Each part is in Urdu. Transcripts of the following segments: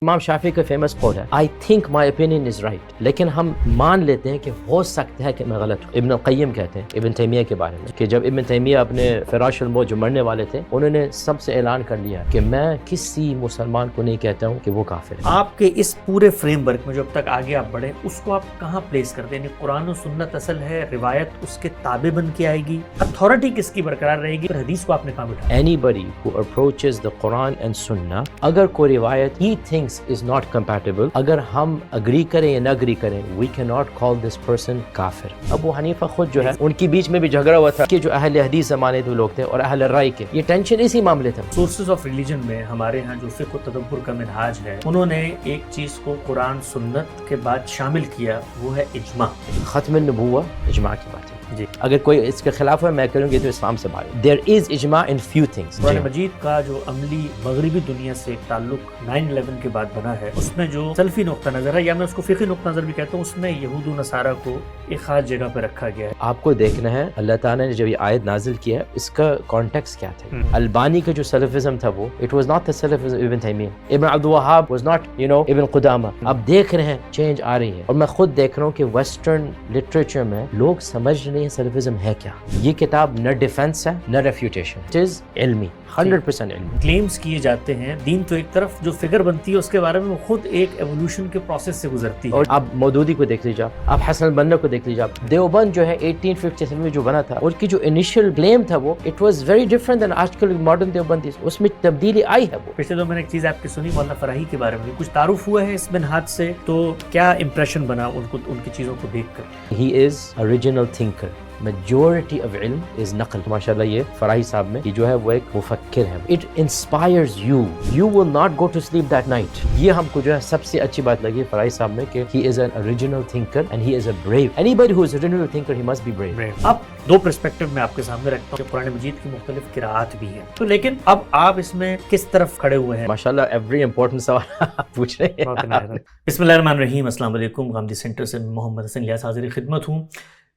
امام شافعی کا فیمس قول ہے I think my opinion is right, لیکن ہم مان لیتے ہیں کہ ہو سکتا ہے کہ میں غلط ہوں۔ ابن القیم کہتے ہیں ابن تیمیہ کے بارے میں کہ جب ابن تیمیہ اپنے فراش الموت جو مرنے والے تھے، انہوں نے سب سے اعلان کر لیا کہ میں کسی مسلمان کو نہیں کہتا ہوں کہ وہ کافر ہے۔ آپ کے اس پورے فریم ورک میں جو اب تک آگے آپ بڑھے اس کو آپ کہاں پلیس کرتے ہیں؟ یعنی قرآن و سنت اصل ہے، روایت اس کے تابع بن کے آئے گی، اتھارٹی کس کی برقرار رہے گی، حدیث کو آپ نے کہاں بٹھایا؟ Anybody who approaches the Quran and Sunnah، اگر کوئی روایت he thinks is not compatible، اگر ہم اگری کریں یا نہ اگری کریں، we cannot call this person کافر۔ ابو حنیفہ خود جو ہے ان کے بیچ میں بھی جھگڑا ہوا تھا کہ جو اہل حدیث زمانے کے لوگ تھے اور اہل رائے کے، یہ ٹینشن اسی معاملے تھا۔ سورسز آف ریلیجن میں ہمارے ہاں جو فقہ و تدبر کا منہاج ہے، انہوں نے ایک چیز کو قرآن سنت کے بعد شامل کیا، وہ ہے اجماع۔ ختم النبوہ اجماع کی بات ہے جی، اگر کوئی اس کے خلاف ہے میں کروں گی تو اسلام سے باہر۔ There is اجماع in few things۔ قرآن مجید کا جو عملی مغربی دنیا سے تعلق 9/11 کے بعد بنا ہے، اس میں جو سلفی نقطہ نظر ہے، یا میں اس کو فقہی نقطہ نظر بھی کہتا ہوں، اس میں یہود و نصارہ کو ایک خاص جگہ پہ رکھا گیا ہے۔ آپ کو دیکھنا ہے اللہ تعالیٰ نے جب یہ آیت نازل کیا اس کا کانٹیکسٹ کیا تھا۔ البانی کا جو سلفزم تھا وہ it was not the Salafism ابن تیمیہ، ابن عبد الوہاب was not ابن قدامہ۔ اب دیکھ رہے ہیں چینج آ رہی ہے، اور میں خود دیکھ رہا ہوں کہ ویسٹرن لٹریچر میں لوگ سمجھ رہے ہیں سلفزم ہے کیا۔ یہ کتاب نہ ڈیفینس ہے نہ ریفیوٹیشن، اٹ از علمی، 100% علمی۔ کلیمز کیے جاتے ہیں دین تو ایک طرف، جو فگر بنتی ہے اس کے بارے میں وہ خود ایک ایوولوشن کے پروسیس سے گزرتی ہے۔ اور آپ مودودی کو دیکھ لیجیے، آپ حسن البنا کو دیکھ لیجیے، آپ دیوبند جو ہے 1857 میں جو بنا تھا، اور کی جو انیشیل کلیم تھا وہ اٹ واز ویری ڈفرنٹ دین آج کل ماڈرن دیوبندی، اس میں تبدیلی آئی ہے۔ وہ پچھلے دو میں نے ایک چیز آپ کی سنی مولانا فراہی کے بارے میں، کچھ تعارف ہوا ہے اس منہاج سے، تو کیا امپریشن بنا ان کی چیزوں کو دیکھ کر؟ He is original thinker, majority of علم از نقل۔ ماشاءاللہ یہ فراہی صاحب میں یہ جو ہے وہ ایک مفکر ہے، it inspires you, you will not go to sleep that night. یہ ہم کو جو ہے سب سے اچھی بات لگی فراہی صاحب میں کہ he is an original thinker and he is a brave, anybody who is original thinker he must be brave. اب دو پرسپیکٹو میں آپ کے سامنے رکھتا ہوں کہ قرآن مجید کی مختلف قراءات بھی ہیں، تو لیکن اب آپ اس میں کس طرف کھڑے ہوئے ہیں؟ ماشاءاللہ ایوری امپورٹنٹ سوال آپ پوچھ رہے ہیں۔ بسم اللہ الرحمن الرحیم، السلام علیکم۔ غامدی سینٹر سے محمد حسن الیاس حاضر خدمت ہوں۔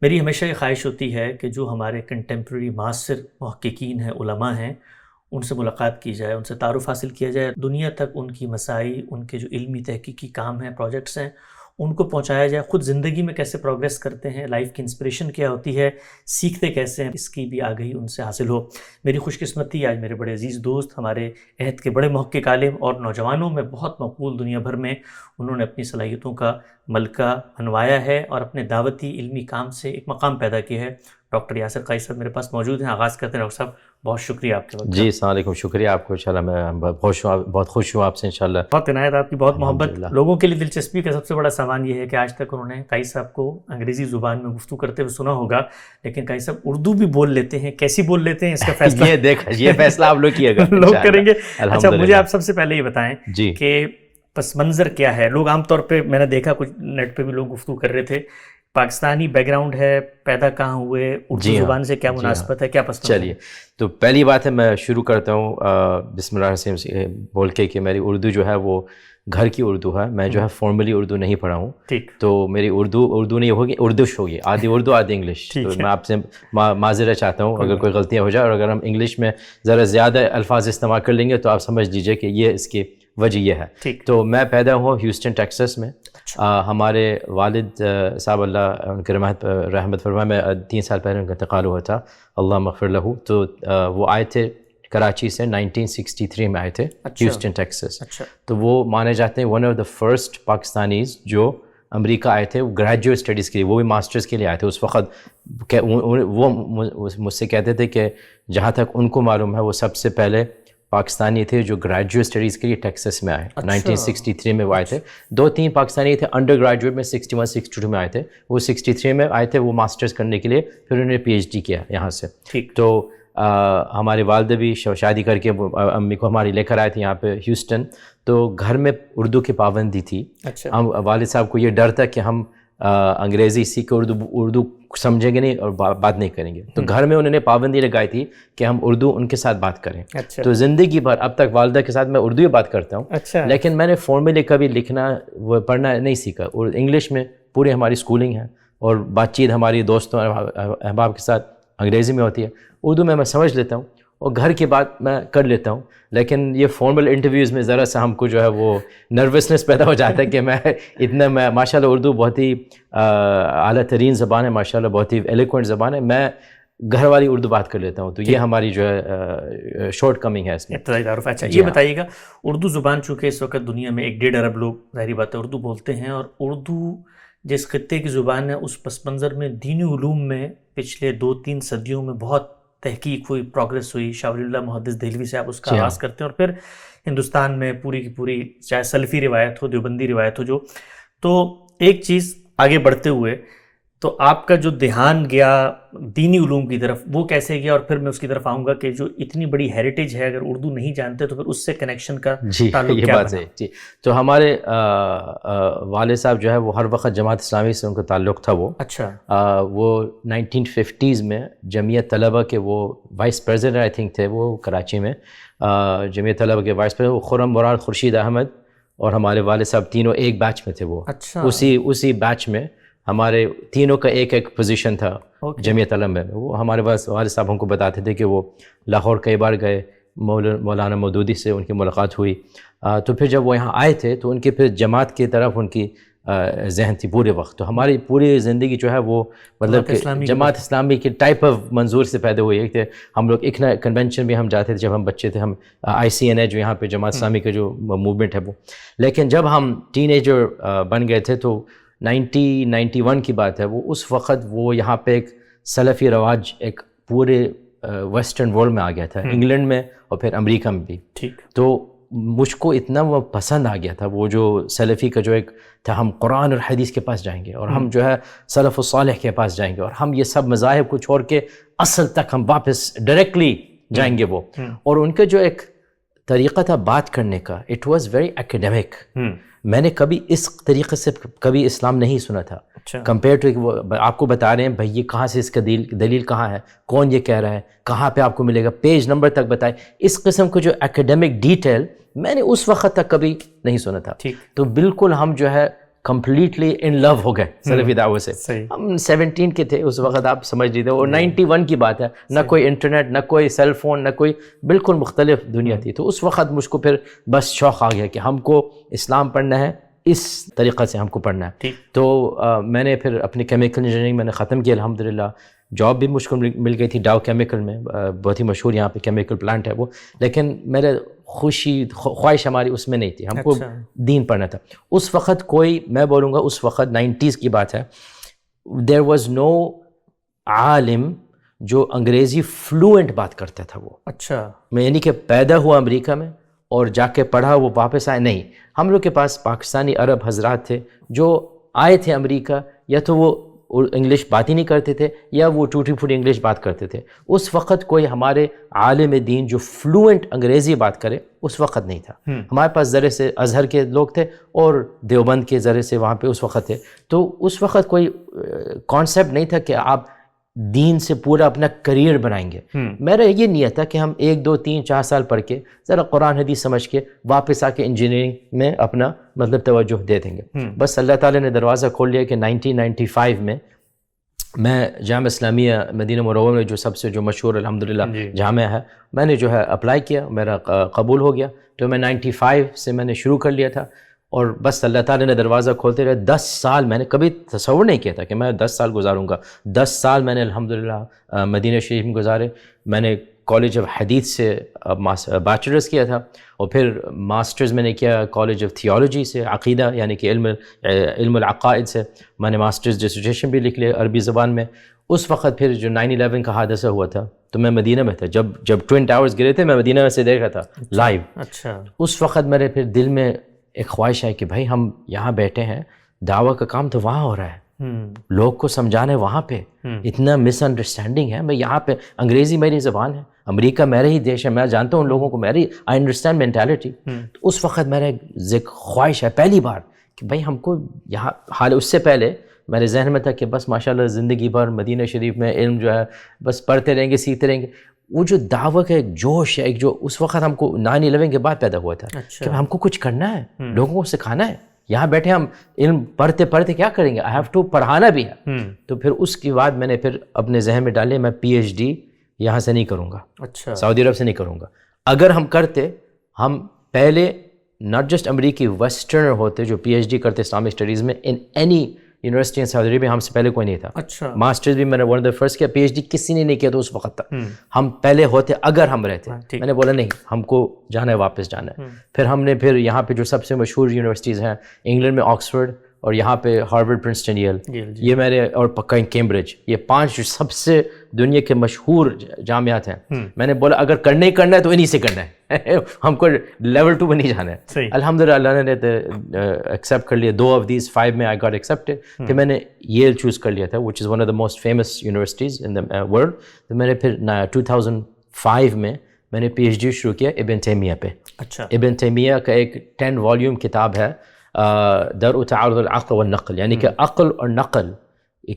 میری ہمیشہ یہ خواہش ہوتی ہے کہ جو ہمارے کنٹمپریری معاصر محققین ہیں، علماء ہیں، ان سے ملاقات کی جائے، ان سے تعارف حاصل کیا جائے، دنیا تک ان کی مسائل، ان کے جو علمی تحقیقی کام ہیں، پروجیکٹس ہیں، ان کو پہنچایا جائے، خود زندگی میں کیسے پروگریس کرتے ہیں، لائف کی انسپریشن کیا ہوتی ہے، سیکھتے کیسے ہیں، اس کی بھی آگہی ان سے حاصل ہو۔ میری خوش قسمتی آج میرے بڑے عزیز دوست، ہمارے عہد کے بڑے محقق عالم اور نوجوانوں میں بہت مقبول دنیا بھر میں، انہوں نے اپنی صلاحیتوں کا ملکہ بنوایا ہے اور اپنے دعوتی علمی کام سے ایک مقام پیدا کیا ہے۔ ڈاکٹر یاسر قائی صاحب میرے پاس موجود ہیں۔ آغاز کرتے ہیں ڈاکٹر صاحب، بہت شکریہ آپ کے وقت۔ جی السلام علیکم، شکریہ آپ کو، انشاءاللہ میں بہت خوش ہوں آپ سے، انشاءاللہ بہت عنایت آپ کی، بہت محبت۔ الحمدللہ۔ لوگوں کے لیے دلچسپی کا سب سے بڑا سامان یہ ہے کہ آج تک انہوں نے قائی صاحب کو انگریزی زبان میں گفتگو کرتے ہوئے سنا ہوگا، لیکن قائی صاحب اردو بھی بول لیتے ہیں، کیسی بول لیتے ہیں اس کا فیصلہ یہ فیصلہ آپ لوگ کیے گا، لوگ کریں گے۔ اچھا مجھے آپ سب سے پہلے یہ بتائیں جی کہ پس منظر کیا ہے؟ لوگ عام طور پہ میں نے دیکھا کچھ نیٹ پہ بھی لوگ گفتگو کر رہے تھے، پاکستانی بیک گراؤنڈ ہے، پیدا کہاں ہوئے، اردو زبان سے کیا مناسبت ہے، کیا پسند؟ چلیے تو پہلی بات ہے میں شروع کرتا ہوں بسم اللہ الرحمن الرحیم بول کے کہ میری اردو جو ہے وہ گھر کی اردو ہے، میں جو ہے فارملی اردو نہیں پڑھا ہوں، ٹھیک، تو میری اردو نہیں ہوگی، اردوش ہوگی، آدھی اردو آدھی انگلش۔ تو میں آپ سے معذرت چاہتا ہوں اگر کوئی غلطیاں ہو جائے، اور اگر ہم انگلش میں ذرا زیادہ الفاظ استعمال کر لیں گے تو آپ سمجھ لیجئے کہ یہ اس کی وجہ یہ ہے۔ تو میں پیدا ہوا ہیوسٹن ٹیکسس میں، ہمارے والد صاحب اللہ ان کی رحمت فرمائے، میں 3 سال پہلے ان کا انتقال ہوا تھا، اللہ مغفر لہو۔ تو وہ آئے تھے کراچی سے 1963 میں آئے تھے ہیوسٹن ٹیکسس۔ تو وہ مانے جاتے ہیں one of the first Pakistanis جو امریکہ آئے تھے، وہ گریجویٹ اسٹڈیز کے لیے، وہ بھی ماسٹرز کے لیے آئے تھے۔ اس وقت وہ مجھ سے کہتے تھے کہ جہاں تک ان کو معلوم ہے وہ سب سے پہلے پاکستانی تھے جو گریجویٹ اسٹڈیز کے لیے ٹیکسس میں آئے۔ 1963 میں وہ آئے تھے۔ 2-3 پاکستانی تھے انڈر گریجویٹ میں، 61-62 میں آئے تھے، وہ 63 میں آئے تھے وہ ماسٹرز کرنے کے لیے، پھر انہوں نے PhD کیا یہاں سے۔ تو ہماری والدہ بھی شادی کر کے امی کو ہماری لے کر آئے تھے یہاں پہ ہیوسٹن۔ تو گھر میں اردو کی پابندی تھی، والد صاحب کو یہ ڈر تھا کہ ہم انگریزی سیکھ کے اردو سمجھیں گے نہیں اور بات نہیں کریں گے، تو گھر میں انہوں نے پابندی لگائی تھی کہ ہم اردو ان کے ساتھ بات کریں۔ تو زندگی بھر اب تک والدہ کے ساتھ میں اردو ہی بات کرتا ہوں، لیکن میں نے فارملی کبھی لکھنا پڑھنا نہیں سیکھا، اور انگلش میں پوری ہماری اسکولنگ ہے، اور بات چیت ہماری دوستوں احباب کے ساتھ انگریزی میں ہوتی ہے، اردو میں سمجھ لیتا ہوں، اور گھر کی بات میں کر لیتا ہوں. لیکن یہ فارمل انٹرویوز میں ذرا سا ہم کو جو ہے وہ نروسنس پیدا ہو جاتا ہے کہ میں ماشاء اللہ اردو بہت ہی اعلیٰ ترین زبان ہے, ماشاء اللہ بہت ہی ایلیکوینٹ زبان ہے, میں گھر والی اردو بات کر لیتا ہوں, تو یہ ہماری جو ہے شارٹ کمنگ ہے اس میں. ابتدائی تعارف. اچھا یہ بتائیے گا, اردو زبان چونکہ اس وقت دنیا میں 1.5 ارب لوگ ظاہری بات ہے اردو بولتے ہیں, اور اردو جس خطے کی زبان ہے اس پس منظر میں دینی علوم میں پچھلے 2-3 صدیوں میں بہت تحقیق ہوئی, پروگرس ہوئی. شاہ ولی اللہ محدث دہلوی سے آپ اس کا آغاز کرتے ہیں, اور پھر ہندوستان میں پوری کی پوری چاہے سلفی روایت ہو, دیوبندی روایت ہو, تو ایک چیز آگے بڑھتے ہوئے تو آپ کا جو دھیان گیا دینی علوم کی طرف وہ کیسے گیا, اور پھر میں اس کی طرف آؤں گا کہ جو اتنی بڑی ہیریٹیج ہے اگر اردو نہیں جانتے تو پھر اس سے کنیکشن کا تعلق کیا بنا؟ جی تو ہمارے والد صاحب جو ہے وہ ہر وقت جماعت اسلامی سے ان کا تعلق تھا. وہ اچھا وہ 1950s میں جمعیت طلبہ کے وہ وائس پریزیڈنٹ آئی تھنک تھے وہ کراچی میں, جمعیت طلبہ کے وائس پریزیڈنٹ خرم مراد خورشید احمد اور ہمارے والد صاحب تینوں ایک بیچ میں تھے. وہ اسی بیچ میں ہمارے تینوں کا ایک پوزیشن تھا جمعیت طلبہ میں. وہ ہمارے پاس والد صاحب ہم کو بتاتے تھے کہ وہ لاہور کئی بار گئے, مولانا مودودی سے ان کی ملاقات ہوئی, تو پھر جب وہ یہاں آئے تھے تو ان کے پھر جماعت کی طرف ان کی ذہن تھی پورے وقت. تو ہماری پوری زندگی جو ہے وہ مطلب کہ جماعت اسلامی کے ٹائپ آف منظور سے پیدا ہوئی. ایک تھے ہم لوگ ایک کنونشن بھی ہم جاتے تھے جب ہم بچے تھے, ہم ICNA جو یہاں پہ جماعت اسلامی کا جو موومنٹ ہے وہ. لیکن جب ہم ٹین ایجر بن گئے تھے تو 1991 کی بات ہے, وہ اس وقت وہ یہاں پہ ایک سلفی رواج ایک پورے ویسٹرن ورلڈ میں آ گیا تھا, انگلینڈ میں اور پھر امریکہ میں بھی. تو مجھ کو اتنا وہ پسند آ گیا تھا وہ جو سلفی کا جو ایک تھا, ہم قرآن اور حدیث کے پاس جائیں گے اور ہم جو ہے سلف الصالح کے پاس جائیں گے, اور ہم یہ سب مذاہب کو چھوڑ کے اصل تک ہم واپس ڈائریکٹلی جائیں گے وہ. اور ان کا جو ایک طریقہ تھا بات کرنے کا, اٹ واز ویری اکیڈیمک. میں نے کبھی اس طریقے سے کبھی اسلام نہیں سنا تھا کمپیئر ٹو آپ کو بتا رہے ہیں بھائی یہ کہاں سے اس کا دلیل کہاں ہے, کون یہ کہہ رہا ہے, کہاں پہ آپ کو ملے گا, پیج نمبر تک بتائے. اس قسم کو جو اکیڈیمک ڈیٹیل میں نے اس وقت تک کبھی نہیں سنا تھا. تو بالکل ہم جو ہے کمپلیٹلی ان لو ہو گئے سلفی دعوت سے. ہم 17 کے تھے اس وقت, آپ سمجھ لیجیے, اور 91 کی بات ہے, نہ کوئی انٹرنیٹ, نہ کوئی سیل فون, نہ کوئی, بالکل مختلف دنیا تھی. تو اس وقت مجھ کو پھر بس شوق آ گیا کہ ہم کو اسلام پڑھنا ہے, اس طریقہ سے ہم کو پڑھنا ہے. تو میں نے پھر اپنی کیمیکل انجینئرنگ میں نے ختم کی الحمدللہ. جاب بھی مجھ کو مل گئی تھی ڈاؤ کیمیکل میں, بہت ہی مشہور یہاں پہ کیمیکل پلانٹ ہے وہ. لیکن میرے خواہش ہماری اس میں نہیں تھی, ہم کو دین پڑھنا تھا. اس وقت کوئی, میں بولوں گا اس وقت 90s کی بات ہے, دیر واز نو عالم جو انگریزی فلوئنٹ بات کرتا تھا. وہ میں یعنی کہ پیدا ہوا امریکہ میں اور جا کے پڑھا وہ واپس آئے, نہیں. ہم لوگ کے پاس پاکستانی عرب حضرات تھے جو آئے تھے امریکہ, یا تو وہ انگلش بات ہی نہیں کرتے تھے یا وہ ٹوٹی پھوٹی انگلش بات کرتے تھے. اس وقت کوئی ہمارے عالم دین جو فلوئنٹ انگریزی بات کرے اس وقت نہیں تھا. ہمارے پاس ذرے سے ازہر کے لوگ تھے اور دیوبند کے ذرے سے وہاں پہ اس وقت تھے. تو اس وقت کوئی کانسیپٹ نہیں تھا کہ آپ دین سے پورا اپنا کریئر بنائیں گے. میرا یہ نیت تھا کہ ہم 1 2 3 4 سال پڑھ کے ذرا قرآن حدیث سمجھ کے واپس آ کے انجینئرنگ میں اپنا مطلب توجہ دے دیں گے. بس اللہ تعالیٰ نے دروازہ کھول لیا کہ 1995 میں میں جامعہ اسلامیہ مدینہ منورہ میں جو سب سے جو مشہور الحمدللہ جامعہ ہے, میں نے جو ہے اپلائی کیا, میرا قبول ہو گیا. تو میں 95 سے میں نے شروع کر لیا تھا, اور بس اللہ تعالیٰ نے دروازہ کھولتے رہے. 10 سال میں نے کبھی تصور نہیں کیا تھا کہ میں 10 سال گزاروں گا. 10 سال میں نے الحمدللہ مدینہ شریف میں گزارے. میں نے کالج آف حدیث سے بیچلرز کیا تھا, اور پھر ماسٹرز میں نے کیا کالج آف تھیولوجی سے, عقیدہ یعنی کہ علم العقائد سے. میں نے ماسٹرز ڈسرٹیشن بھی لکھ لیا عربی زبان میں. اس وقت پھر جو 9/11 کا حادثہ ہوا تھا تو میں مدینہ میں تھا, جب ٹوئن ٹاورز گرے تھے میں مدینہ میں سے دیکھ رہا تھا لائیو. اس وقت میرے پھر دل میں ایک خواہش ہے کہ بھائی ہم یہاں بیٹھے ہیں, دعویٰ کا کام تو وہاں ہو رہا ہے, لوگ کو سمجھانے وہاں پہ, اتنا مس انڈرسٹینڈنگ ہے. میں یہاں پہ انگریزی میری زبان ہے, امریکہ میرا ہی دیش ہے, میں جانتا ہوں ان لوگوں کو, میری آئی انڈرسٹینڈ مینٹیلٹی. تو اس وقت میرا ایک خواہش ہے پہلی بار کہ بھائی ہم کو یہاں, حال اس سے پہلے میرے ذہن میں تھا کہ بس ماشاءاللہ زندگی بھر مدینہ شریف میں علم جو ہے بس پڑھتے رہیں گے, سیکھتے رہیں گے. وہ جو دعوت کا ایک جوش ہے, ایک جو اس وقت ہم کو 9/11 کے بعد پیدا ہوا تھا کہ ہم کو کچھ کرنا ہے, لوگوں کو سکھانا ہے. یہاں بیٹھے ہم علم پڑھتے پڑھتے کیا کریں گے, آئی ہیو ٹو پڑھانا بھی ہے. تو پھر اس کے بعد میں نے پھر اپنے ذہن میں ڈالے میں PhD یہاں سے نہیں کروں گا, اچھا سعودی عرب سے نہیں کروں گا. اگر ہم کرتے, ہم پہلے ناٹ جسٹ امریکی ویسٹرن ہوتے جو پی ایچ ڈی کرتے اسلامک اسٹڈیز میں ان اینی یونیورسٹی ان سعودی عربیہ, ہم سے پہلے کوئی نہیں تھا. اچھا ماسٹرز بھی میں نے ون آف دا فرسٹ کیا, پی ایچ ڈی کسی نے نہیں کیا تو اس وقت تک ہم پہلے ہوتے اگر ہم رہتے. میں نے بولا نہیں, ہم کو جانا ہے, واپس جانا ہے. پھر ہم نے پھر یہاں پہ جو سب سے مشہور یونیورسٹیز ہیں انگلینڈ میں آکسفورڈ, اور یہاں پہ ہارورڈ, پرنسٹن, ییل, یہ میں نے, اور پکا کیمبرج, یہ 5 جو سب سے دنیا کے مشہور جامعات ہیں. میں نے بولا اگر کرنا ہی کرنا ہے تو انہی سے کرنا ہے, ہم کو لیول 2 پہ نہیں جانا ہے. الحمدللہ اللہ نے ایکسیپٹ کر لیا. 2 آف دیز 5 میں آئی گاٹ ایکسیپٹڈ کہ میں نے ییل چوز کر لیا تھا, which is one of the most famous universities in the world. تو میں نے پھر 2005 میں نے پی ایچ ڈی شروع کیا ابن تیمیہ پہ. اچھا ابن تیمیہ کا ایک 10 والیوم کتاب ہے درء تعارض العقل والنقل, یعنی کہ عقل اور نقل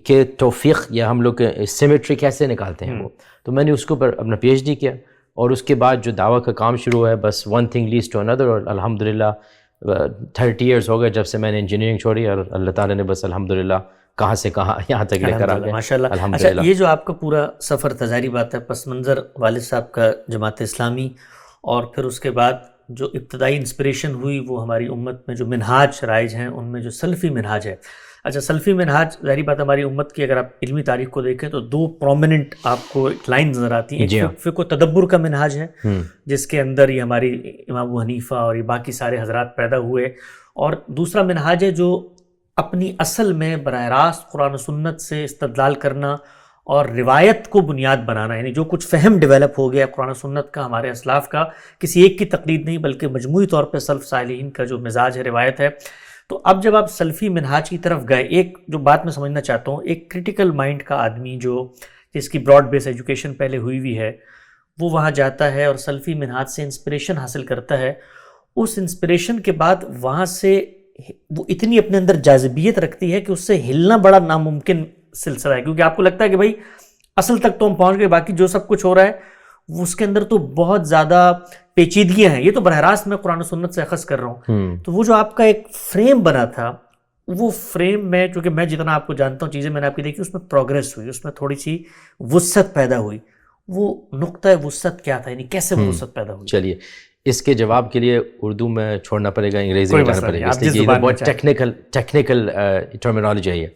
کے توفیق یا ہم لوگ سیمیٹری کیسے نکالتے ہیں وہ. تو میں نے اس کے اوپر اپنا پی ایچ ڈی کیا, اور اس کے بعد جو دعویٰ کا کام شروع ہے, بس ون تھنگ لیڈس ٹو اندر, اور الحمدللہ 30 ایئرس ہو گئے جب سے میں نے انجینئرنگ چھوڑی, اور اللہ تعالیٰ نے بس الحمدللہ کہاں سے کہاں یہاں تک لے کر آ گئے ماشاء اللہ. الحمدللہ. اچھا, یہ جو آپ کا پورا سفر تھا, ظاہری بات ہے پس منظر والد صاحب کا جماعت اسلامی, اور پھر اس کے بعد جو ابتدائی انسپریشن ہوئی وہ ہماری امت میں جو منہاج رائج ہیں ان میں جو سلفی منہاج ہے. اچھا, سلفی منہاج ظاہری بات ہماری امت کی اگر آپ علمی تاریخ کو دیکھیں تو 2 پرومیننٹ آپ کو لائن نظر آتی ہیں. ایک فقہ و تدبر کا منہاج ہے جس کے اندر یہ ہماری امام ابو حنیفہ اور یہ باقی سارے حضرات پیدا ہوئے, اور دوسرا منہاج ہے جو اپنی اصل میں براہ راست قرآن و سنت سے استدلال کرنا اور روایت کو بنیاد بنانا, یعنی جو کچھ فہم ڈیولپ ہو گیا قرآن و سنت کا ہمارے اسلاف کا, کسی ایک کی تقلید نہیں بلکہ مجموعی طور پہ سلف صالحین کا جو مزاج ہے, روایت ہے. تو اب جب آپ سلفی منہاج کی طرف گئے, ایک جو بات میں سمجھنا چاہتا ہوں, ایک کریٹیکل مائنڈ کا آدمی جو جس کی براڈ بیس ایجوکیشن پہلے ہوئی ہے, وہ وہاں جاتا ہے اور سلفی منہاج سے انسپریشن حاصل کرتا ہے. اس انسپریشن کے بعد وہاں سے وہ اتنی اپنے اندر جاذبیت رکھتی ہے کہ اس سے ہلنا بڑا ناممکن سلسلہ ہے, کیونکہ آپ کو لگتا ہے کہ بھائی اصل تک تو ہم پہنچ گئے, باقی جو سب کچھ ہو رہا ہے اس کے اندر تو بہت زیادہ پیچیدگیاں ہیں, یہ تو براہ راست میں قرآن و سنت سے اخذ کر رہا ہوں. تو وہ جو آپ کا ایک فریم بنا تھا, وہ فریم میں, چونکہ میں جتنا آپ کو جانتا ہوں چیزیں میں نے آپ کی دیکھی, اس میں پروگریس ہوئی, اس میں تھوڑی سی وسعت پیدا ہوئی. وہ نقطہ وسعت کیا تھا, یعنی کیسے وہ وسعت پیدا ہوئی؟ چلیے اس کے جواب کے لیے اردو میں چھوڑنا پڑے گا, انگریزی میں جانا پڑے گا, اس لیے یہ بہت ٹیکنیکل ٹرمینالوجی ہے یہ.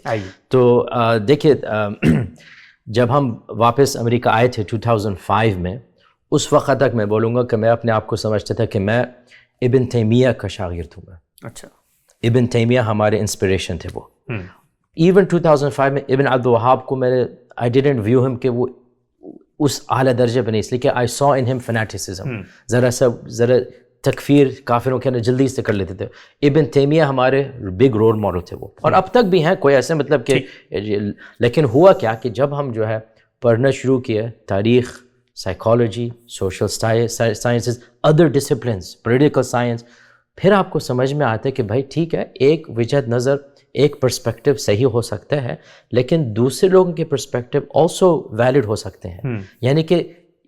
تو دیکھیے جب ہم واپس امریکہ آئے تھے 2005 میں, اس وقت تک میں بولوں گا کہ میں اپنے آپ کو سمجھتا تھا کہ میں ابن تیمیہ کا شاگرد ہوں. اچھا, ابن تیمیہ ہمارے انسپریشن تھے وہ. ایون 2005 میں ابن عبد الوہاب کو میں نے آئی ڈیڈنٹ ویو ہم کہ وہ اس اعلیٰ درجے پہ نہیں, اس لیے کہ آئی سو ان ہم فنیٹسزم, ذرا تکفیر کافروں کے جلدی سے کر لیتے تھے. ابن تیمیہ ہمارے بگ رول ماڈل تھے وہ, اور اب تک بھی ہیں, کوئی ایسے مطلب کہ, لیکن ہوا کیا کہ جب ہم جو ہے پڑھنا شروع کیے تاریخ, psychology, social sciences, other disciplines, political science, پھر آپ کو سمجھ میں آتا ہے کہ بھائی ٹھیک ہے, ایک وجہت نظر, ایک پرسپیکٹو صحیح ہو سکتا ہے, لیکن دوسرے لوگوں کے پرسپیکٹو آلسو ویلڈ ہو سکتے ہیں. یعنی کہ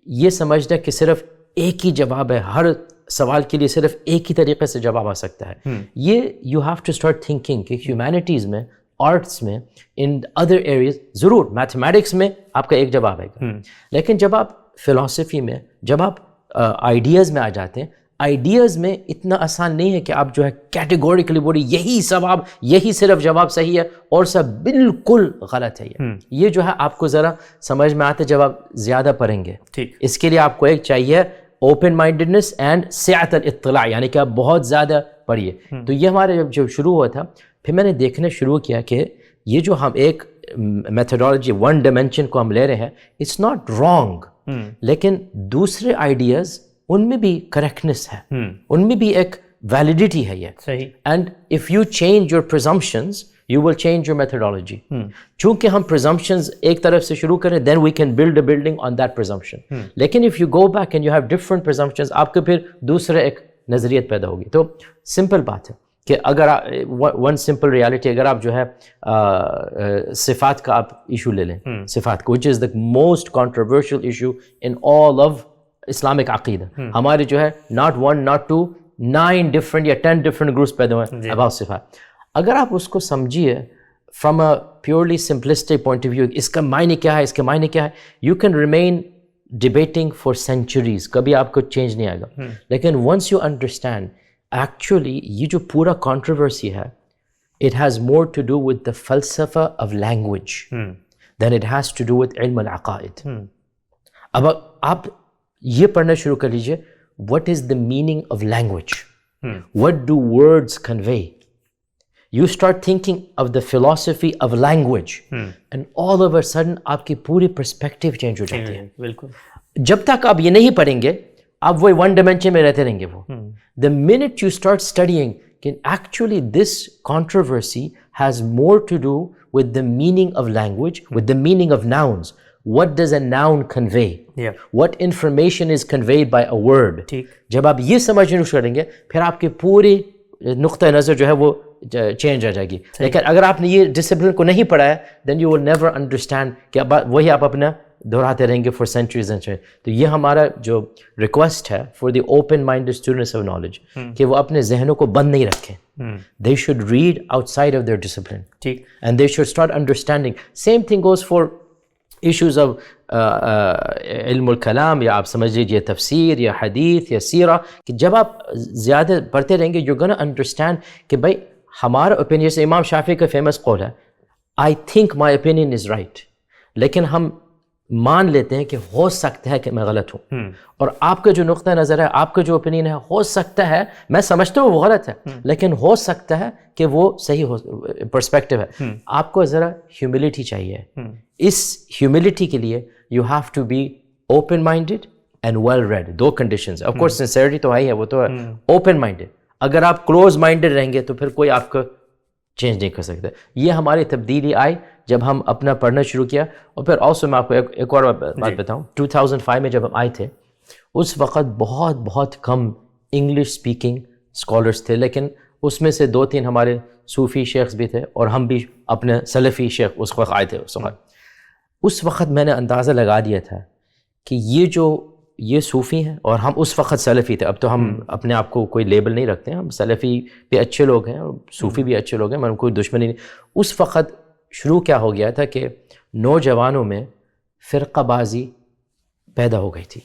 یہ سمجھنا کہ صرف ایک ہی جواب ہے, ہر سوال کے لیے صرف ایک ہی طریقے سے جواب آ سکتا ہے, یہ you have to start thinking کہ ہیومینٹیز میں, آرٹس میں, ان ادر ایریاز, ضرور میتھمیٹکس میں آپ کا ایک جواب آئے گا, لیکن جب آپ فلسفی میں, جب آپ آئیڈیاز میں آ جاتے ہیں, آئیڈیاز میں اتنا آسان نہیں ہے کہ آپ جو ہے کیٹیگوریکلی بولی یہی سواب, یہی صرف جواب صحیح ہے اور سب بالکل غلط ہے. یہ جو ہے آپ کو ذرا سمجھ میں آتے جب آپ زیادہ پڑھیں گے. اس کے لیے آپ کو ایک چاہیے اوپن مائنڈڈنس اینڈ سعت الاطلاع, یعنی کہ آپ بہت زیادہ پڑھیے. تو یہ ہمارے جب شروع ہوا تھا, پھر میں نے دیکھنا شروع کیا کہ یہ جو ہم ایک میتھڈالوجی, ون ڈائمینشن کو ہم لے رہے ہیں, اٹس ناٹ رانگ, لیکن دوسرے آئیڈیاز ان میں بھی کریکٹنس ہے, ان میں بھی ایک ویلیڈیٹی ہے یہ. And if you change your presumptions you will change your methodology. چونکہ ہم presumptions ایک طرف سے شروع کریں, then we can build a building on that presumption. لیکن if you go back and you have different presumptions, آپ کو پھر دوسرے ایک نظریت پیدا ہوگی. تو سمپل بات ہے کہ اگر ون سمپل ریالٹی, اگر آپ جو ہے صفات کا آپ ایشو لے لیں, صفات کا, which is the most controversial issue in all of Islamic عقیدہ, ہمارے جو ہے not one, not two, 9 different یا 10 different groups پیدا ہوئے ہیں about صفات. اگر آپ اس کو سمجھیے from a purely simplistic point of view, اس کا معنی کیا ہے, اس کے معنی کیا ہے, you can remain debating for centuries, کبھی آپ کو چینج نہیں آئے گا. لیکن once you understand actually یہ جو پورا controversy ہے, it has more to do with the falsafa of language than it has to do with علم العقائد. اب آپ یہ پڑھنا شروع کر لیجیے, what is the meaning of language? What do words convey? You start thinking of the philosophy of language and all of a sudden آپ کی پوری perspective change ہو جاتی ہے. بالکل. جب تک آپ یہ نہیں پڑھیں گے آپ وہی ون ڈائمینشن میں رہتے رہیں گے. وہ the minute you start studying کہ actually this controversy has more to do with the meaning of language, with the meaning of nouns. What does a noun convey? Yeah. What information is conveyed by a word? ٹھیک. جب آپ یہ سمجھنا شروع کریں گے پھر آپ کی پوری نقطہ نظر جو ہے وہ چینج آ جائے گی. لیکن اگر آپ نے یہ ڈسپلن کو نہیں پڑھا ہے then you will never understand کہ وہی آپ اپنا دہراتے رہیں گے for centuries and centuries. تو یہ ہمارا جو ریکویسٹ ہے for the open minded students of knowledge کہ وہ اپنے ذہنوں کو بند نہیں رکھیں. They should read outside of their discipline. ٹھیک. And they should start understanding. Same thing goes for issues of علم الکلام یا آپ سمجھ لیجیے تفسیر یا حدیث یا سیرہ, کہ جب آپ زیادہ پڑھتے رہیں گے you're gonna understand کہ بھائی ہمارا اوپینین, جیسے امام شافعی کا فیمس قول ہے I think my opinion is right, لیکن ہم مان لیتے ہیں کہ ہو سکتا ہے کہ میں غلط ہوں. اور آپ کا جو نقطہ نظر ہے, آپ کا جو اوپینین ہے, ہو سکتا ہے میں سمجھتا ہوں وہ غلط ہے لیکن ہو سکتا ہے کہ وہ صحیح ہو, پرسپیکٹیو ہے. آپ کو ذرا ہیوملٹی چاہیے. اس ہیوملٹی کے لیے you have to be open minded and well read. دو کنڈیشنز. آف کورس سنسیئرٹی تو ہے, وہ تو ہے. Open minded. اگر آپ کلوز مائنڈیڈ رہیں گے تو پھر کوئی آپ کو چینج نہیں کر سکتا. یہ ہماری تبدیلی آئی جب ہم اپنا پڑھنا شروع کیا. اور پھر آلسو میں آپ کو ایک اور بات بتاؤں, 2005 میں جب ہم آئے تھے اس وقت بہت کم انگلش اسپیکنگ اسکالرس تھے, لیکن اس میں سے 2-3 ہمارے صوفی شیخs بھی تھے اور ہم بھی اپنے سلفی شیخ اس وقت آئے تھے. اس وقت میں نے اندازہ لگا دیا تھا کہ یہ صوفی ہیں اور ہم اس وقت سلفی تھے. اب تو ہم اپنے آپ کو کوئی لیبل نہیں رکھتے ہیں, ہم سلفی بھی اچھے لوگ ہیں اور صوفی بھی اچھے لوگ ہیں, ہم کوئی دشمنی نہیں. اس وقت شروع کیا ہو گیا تھا کہ نوجوانوں میں فرقہ بازی پیدا ہو گئی تھی.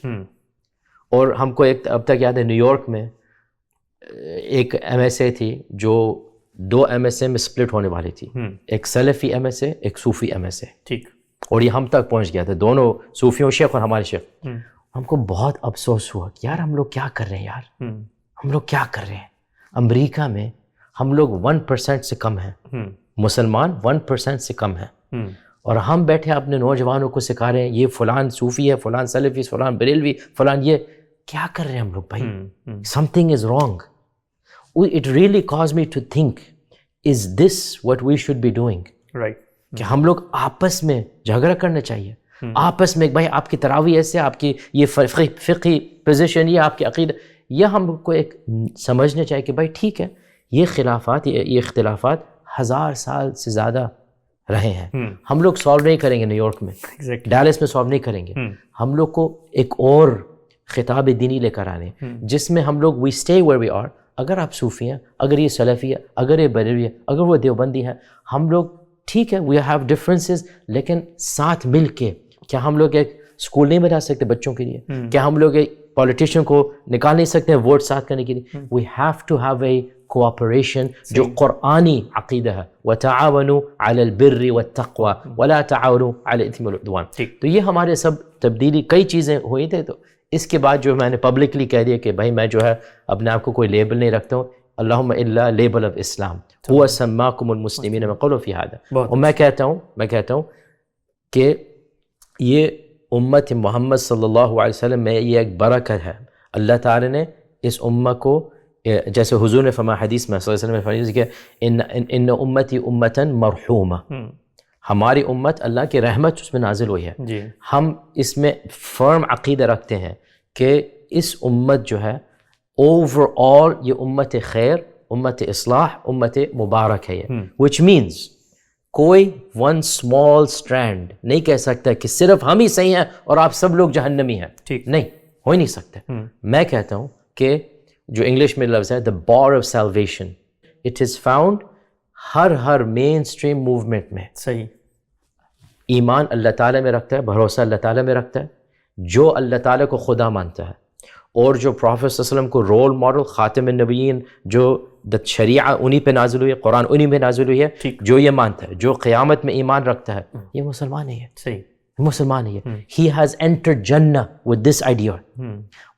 اور ہم کو اب تک یاد ہے نیو یارک میں ایک MSA تھی جو 2 MSA میں سپلٹ ہونے والی تھی, ایک سلفی MSA ایک صوفی MSA. ٹھیک. اور یہ ہم تک پہنچ گیا تھا, دونوں صوفیوں شیخ اور ہمارے شیخ. ہم کو بہت افسوس ہوا کہ یار ہم لوگ کیا کر رہے ہیں, یار ہم لوگ کیا کر رہے ہیں. امریکہ میں ہم لوگ 1% سے کم ہیں, مسلمان 1% سے کم ہیں, اور ہم بیٹھے اپنے نوجوانوں کو سکھا رہے ہیں یہ فلان صوفی ہے, فلان سلفی, فلان بریلوی, فلان. یہ کیا کر رہے ہیں ہم لوگ بھائی؟ something is wrong. It really caused me to think, is this what we should be doing? Right. کہ ہم لوگ آپس میں جھگڑا کرنا چاہیے, آپس میں بھائی آپ کی تراویح ایسے, آپ کی یہ فقہی پوزیشن, یہ آپ کی عقیدہ, یہ ہم کو ایک سمجھنا چاہیے کہ بھائی ٹھیک ہے یہ خلافات, یہ اختلافات 1000 سال سے زیادہ رہے ہیں. ہم لوگ سالو نہیں کریں گے نیو یارک میں, ڈیلس میں سالو نہیں کریں گے. ہم لوگ کو ایک اور خطاب دینی لے کر آنے جس میں ہم لوگ we stay where we are. اگر آپ صوفی ہیں, اگر یہ سلفی ہے, اگر یہ بریلوی ہے, اگر وہ دیوبندی ہیں, ہم لوگ ٹھیک ہے وی ہیو ڈفرینسز, لیکن ساتھ مل کے کیا ہم لوگ ایک اسکول نہیں بنا سکتے بچوں کے لیے؟ کیا ہم لوگ ایک پولیٹیشین کو نکال نہیں سکتے ہیں ووٹ ساتھ کرنے کے لیے؟ We have to have a cooperation جو قرآنی عقیدہ ہے, وتعاونوا علی البر والتقوی ولا تعاونوا علی الاثم والعدوان. تو یہ ہمارے سب تبدیلی کئی چیزیں ہوئی تھے. تو اس کے بعد جو میں نے پبلکلی کہہ دیا کہ بھائی میں جو ہے اپنے آپ کو کوئی لیبل نہیں رکھتا ہوں, اللہم الا لیبل آف اسلام هو سماکم المسلمین من قبل فی ھذا. اور میں کہتا ہوں کہ یہ امت محمد صلی اللہ علیہ وسلم میں یہ ایک برکت ہے. اللہ تعالی نے اس امہ کو, جیسے حضور نے فرمایا حدیث میں صلی اللہ علیہ وسلم نے کہ ان امتی امتا مرحومہ, ہماری امت اللہ کی رحمت اس میں نازل ہوئی ہے. ہم اس میں فرم عقیدہ رکھتے ہیں کہ اس امت جو ہے اوور آل یہ امت خیر, امت اصلاح, امت مبارک ہے یہ. which means کوئی ون اسمال اسٹرینڈ نہیں کہہ سکتا کہ صرف ہم ہی صحیح ہیں اور آپ سب لوگ جہنمی ہیں. نہیں, ہو ہی نہیں سکتا. میں کہتا ہوں کہ جو انگلش میں لفظ ہے the bar of salvation, it is found ہر مین اسٹریم موومنٹ میں. صحیح. ایمان اللہ تعالیٰ میں رکھتا ہے, بھروسہ اللہ تعالیٰ میں رکھتا ہے, جو اللہ تعالیٰ کو خدا مانتا ہے اور جو پروفیٹ صلی اللہ علیہ وسلم کو رول ماڈل خاتم النبیین جو شریعہ انہی پہ نازل ہوئی ہے, قرآن انہی پہ نازل ہوئی ہے, جو یہ مانتا ہے, جو قیامت میں ایمان رکھتا ہے, یہ مسلمان نہیں ہے. صحیح, مسلمان نہیں ہے. ہی ہیز انٹرڈ جنہ ود دس آئیڈیا.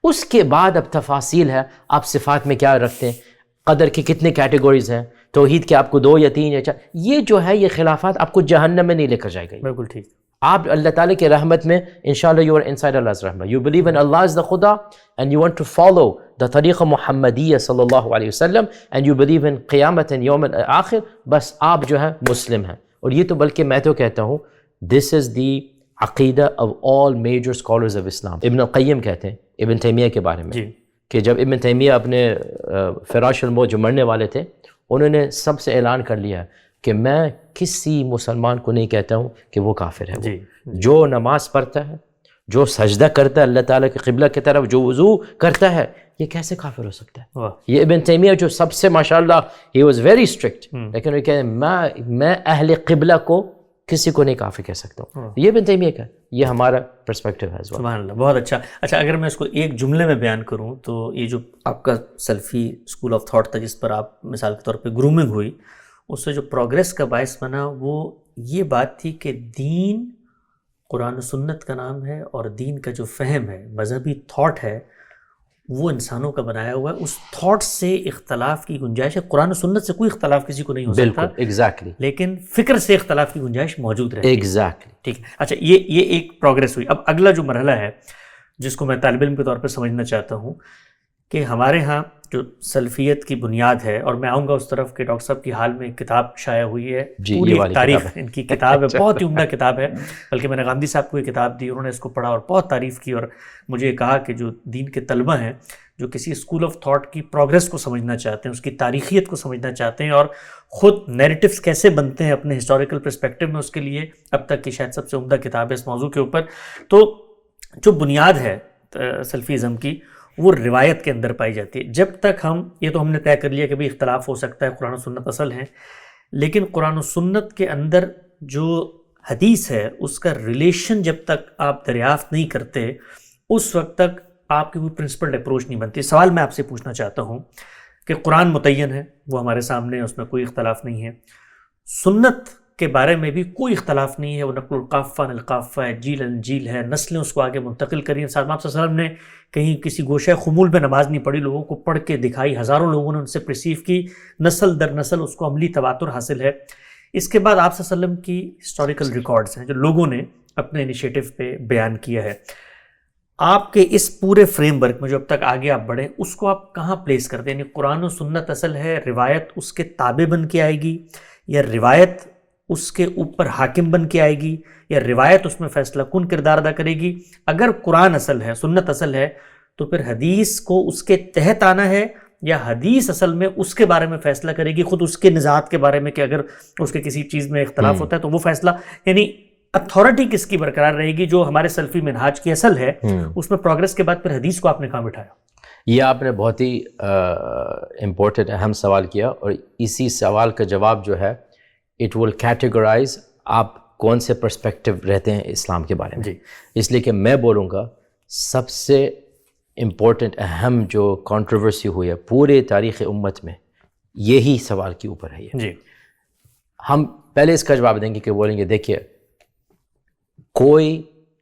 اس کے بعد اب تفاصیل ہے, آپ صفات میں کیا رکھتے ہیں, قدر کی کتنے کیٹیگوریز ہیں, توحید کے آپ کو 2 یا 3 یا 4, یہ جو ہے یہ خلافات آپ کو جہنم میں نہیں لے کر جائے گا. بالکل ٹھیک. آپ اللہ تعالیٰ کی رحمت میں انشاءاللہ you are inside Allah's رحمت. You believe in Allah is the خدا and you want to follow the طریقہ محمدیہ صلی اللہ علیہ وسلم and you believe in قیامت and یوم آخر, بس آپ جو ہے مسلم ہیں. اور یہ تو بلکہ میں تو کہتا ہوں this is the عقیدہ of all major scholars of Islam. ابن القیم کہتے ہیں ابن تیمیہ کے بارے میں کہ جب ابن تیمیہ اپنے فراش الموت جو مرنے والے تھے, انہوں نے سب سے اعلان کر لیا کہ میں کسی مسلمان کو نہیں کہتا ہوں کہ وہ کافر ہے. جو نماز پڑھتا ہے, جو سجدہ کرتا ہے اللہ تعالیٰ کے قبلہ کی طرف, جو وضو کرتا ہے, یہ کیسے کافر ہو سکتا ہے؟ یہ ابن تیمیہ جو سب سے ماشاءاللہ he was very strict, لیکن وہ کہتے ہیں میں اہل قبلہ کو کسی کو نہیں کافر کہہ سکتا ہوں. یہ ابن تیمیہ کا, یہ ہمارا پرسپیکٹو ہے. سبحان اللہ, بہت اچھا. اچھا اگر میں اس کو ایک جملے میں بیان کروں تو یہ جو آپ کا سلفی اسکول آف تھاٹ تھا جس پر آپ مثال کے طور پہ گرومنگ ہوئی, اس سے جو پروگریس کا باعث بنا وہ یہ بات تھی کہ دین قرآن و سنت کا نام ہے, اور دین کا جو فہم ہے, مذہبی تھاٹ ہے, وہ انسانوں کا بنایا ہوا ہے. اس تھاٹ سے اختلاف کی گنجائش ہے. قرآن و سنت سے کوئی اختلاف کسی کو نہیں ہو سکتا, ایگزیکٹلی, لیکن فکر سے اختلاف کی گنجائش موجود رہتی ہے. ایگزیکٹلی, ٹھیک ہے. اچھا یہ ایک پروگریس ہوئی. اب اگلا جو مرحلہ ہے جس کو میں طالب علم کے طور پہ سمجھنا چاہتا ہوں کہ ہمارے ہاں جو سلفیت کی بنیاد ہے, اور میں آؤں گا اس طرف کہ ڈاکٹر صاحب کی حال میں ایک کتاب شائع ہوئی ہے, پوری تاریخ ان کی کتاب ہے, بہت ہی عمدہ کتاب ہے. بلکہ میں نے غامدی صاحب کو یہ کتاب دی, انہوں نے اس کو پڑھا اور بہت تعریف کی, اور مجھے کہا کہ جو دین کے طلبہ ہیں جو کسی اسکول آف تھاٹ کی پروگریس کو سمجھنا چاہتے ہیں, اس کی تاریخیت کو سمجھنا چاہتے ہیں, اور خود نیریٹیوز کیسے بنتے ہیں اپنے ہسٹوریکل پرسپیکٹیو میں, اس کے لیے اب تک کی شاید سب سے عمدہ کتاب ہے اس موضوع کے اوپر. تو جو بنیاد ہے سلفیزم کی وہ روایت کے اندر پائی جاتی ہے. جب تک یہ تو ہم نے طے کر لیا کہ بھئی اختلاف ہو سکتا ہے, قرآن و سنت اصل ہیں, لیکن قرآن و سنت کے اندر جو حدیث ہے اس کا ریلیشن جب تک آپ دریافت نہیں کرتے, اس وقت تک آپ کی کوئی پرنسپلڈ اپروچ نہیں بنتی. سوال میں آپ سے پوچھنا چاہتا ہوں کہ قرآن متعین ہے, وہ ہمارے سامنے ہے, اس میں کوئی اختلاف نہیں ہے. سنت کے بارے میں بھی کوئی اختلاف نہیں ہے, وہ نقل القافہ القافہ ہے, جیل انجیل ہے, نسلیں اس کو آگے منتقل کری ہیں. صاحب آپ صلی اللہ علیہ وسلم نے کہیں کسی گوشہ خمول میں نماز نہیں پڑھی, لوگوں کو پڑھ کے دکھائی, ہزاروں لوگوں نے ان سے پرسیو کی, نسل در نسل اس کو عملی تواتر حاصل ہے. اس کے بعد آپ صلی اللہ علیہ وسلم کی ہسٹوریکل ریکارڈز ہیں جو لوگوں نے اپنے انیشیٹو پہ بیان کیا ہے. آپ کے اس پورے فریم ورک میں جو اب تک آگے آپ بڑھیں, اس کو آپ کہاں پلیس کرتے ہیں؟ یعنی قرآن و سنت اصل ہے, روایت اس کے تابع بن کے آئے گی, یا روایت اس کے اوپر حاکم بن کے آئے گی, یا روایت اس میں فیصلہ کن کردار ادا کرے گی؟ اگر قرآن اصل ہے, سنت اصل ہے, تو پھر حدیث کو اس کے تحت آنا ہے, یا حدیث اصل میں اس کے بارے میں فیصلہ کرے گی, خود اس کے نزاعت کے بارے میں, کہ اگر اس کے کسی چیز میں اختلاف ہوتا ہے تو وہ فیصلہ, یعنی اتھارٹی کس کی برقرار رہے گی؟ جو ہمارے سلفی منہاج کی اصل ہے, اس میں پروگریس کے بعد پھر حدیث کو آپ نے کہاں بٹھایا؟ یہ آپ نے بہت ہی امپورٹنٹ اہم سوال کیا, اور اسی سوال کا جواب جو ہے اٹ ول کیٹیگرائز آپ کون سے پرسپیکٹیو رہتے ہیں اسلام کے بارے میں. اس لیے کہ میں بولوں گا سب سے امپورٹنٹ اہم جو کنٹروورسی ہوئی ہے پورے تاریخ امت میں, یہی سوال کے اوپر ہے. یہ ہم پہلے اس کا جواب دیں گے کہ بولیں گے دیکھیے کوئی